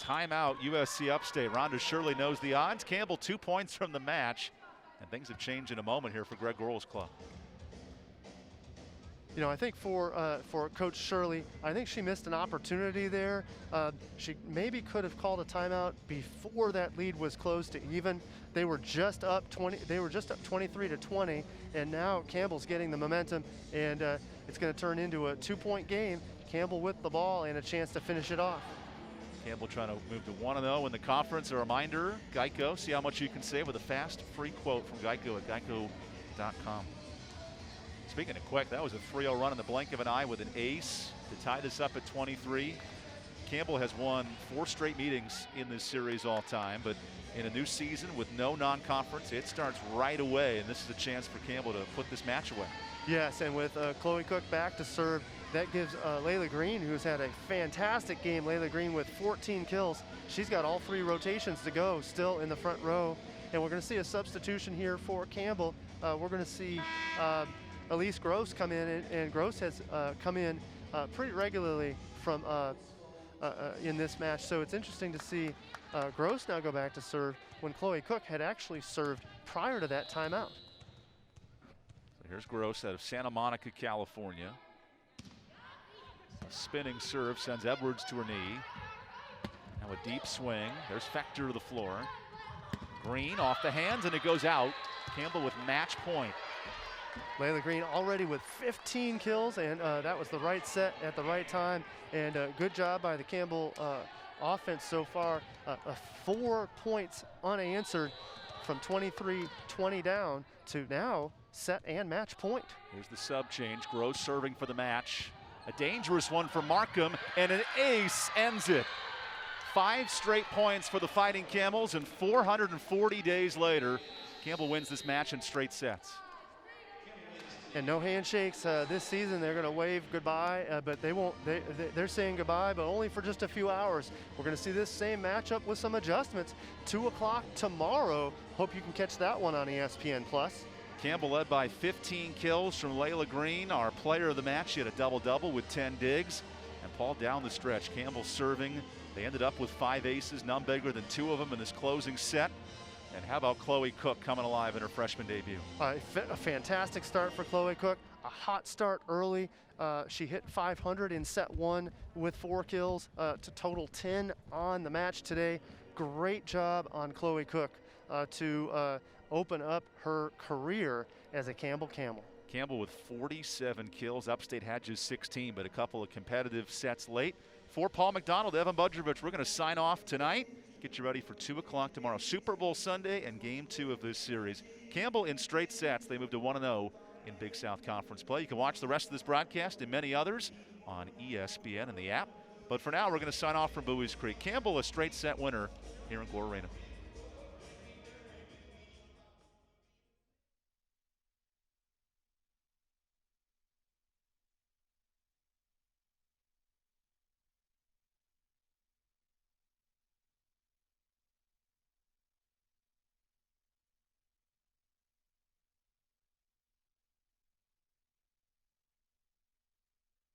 Timeout, USC Upstate. Rhonda Shirley knows the odds. Campbell 2 points from the match, and things have changed in a moment here for Greg Gorl's club. You know, I think for Coach Shirley, I think she missed an opportunity there. She maybe could have called a timeout before that lead was close to even. They were just up 20. They were just up 23-20, and now Campbell's getting the momentum, and it's going to turn into a 2-point game. Campbell with the ball and a chance to finish it off. Campbell trying to move to 1-0 in the conference. A reminder, Geico, see how much you can save with a fast, free quote from Geico at geico.com. Speaking of quick, that was a 3-0 run in the blink of an eye with an ace to tie this up at 23. Campbell has won 4 straight meetings in this series all time, but in a new season with no non-conference, it starts right away, and this is a chance for Campbell to put this match away. Yes, and with Chloe Cook back to serve, that gives Layla Green, who's had a fantastic game. Layla Green with 14 kills. She's got all 3 rotations to go still in the front row. And we're going to see a substitution here for Campbell. We're going to see Elise Gross come in, and Gross has come in pretty regularly from in this match. So it's interesting to see Gross now go back to serve when Chloe Cook had actually served prior to that timeout. So here's Gross out of Santa Monica, California. A spinning serve sends Edwards to her knee. Now a deep swing. There's Fector to the floor. Green off the hands, and it goes out. Campbell with match point. Layla Green already with 15 kills, and that was the right set at the right time. And good job by the Campbell offense so far. 4 points unanswered from 23-20 down to now set and match point. Here's the sub change. Gross serving for the match. A dangerous one for Markham, and an ace ends it. 5 straight points for the Fighting Camels, and 440 days later, Campbell wins this match in straight sets. And no handshakes this season. They're going to wave goodbye, but they won't. They're saying goodbye, but only for just a few hours. We're going to see this same matchup with some adjustments. 2 o'clock tomorrow. Hope you can catch that one on ESPN+. Campbell led by 15 kills from Layla Green, our player of the match. She had a double-double with 10 digs. And Paul down the stretch. Campbell serving. They ended up with 5 aces, none bigger than 2 of them in this closing set. And how about Chloe Cook coming alive in her freshman debut? A fantastic start for Chloe Cook. A hot start early. She hit 500 in set 1 with 4 kills to total 10 on the match today. Great job on Chloe Cook to open up her career as a Campbell Camel. Campbell with 47 kills. Upstate had just 16, but a couple of competitive sets late. For Paul McDonald, Evan Budrovich, we're going to sign off tonight. Get you ready for 2 o'clock tomorrow. Super Bowl Sunday and Game 2 of this series. Campbell in straight sets. They move to 1-0 in Big South Conference play. You can watch the rest of this broadcast and many others on ESPN and the app. But for now, we're going to sign off from Bowie's Creek. Campbell, a straight set winner here in Gore Arena.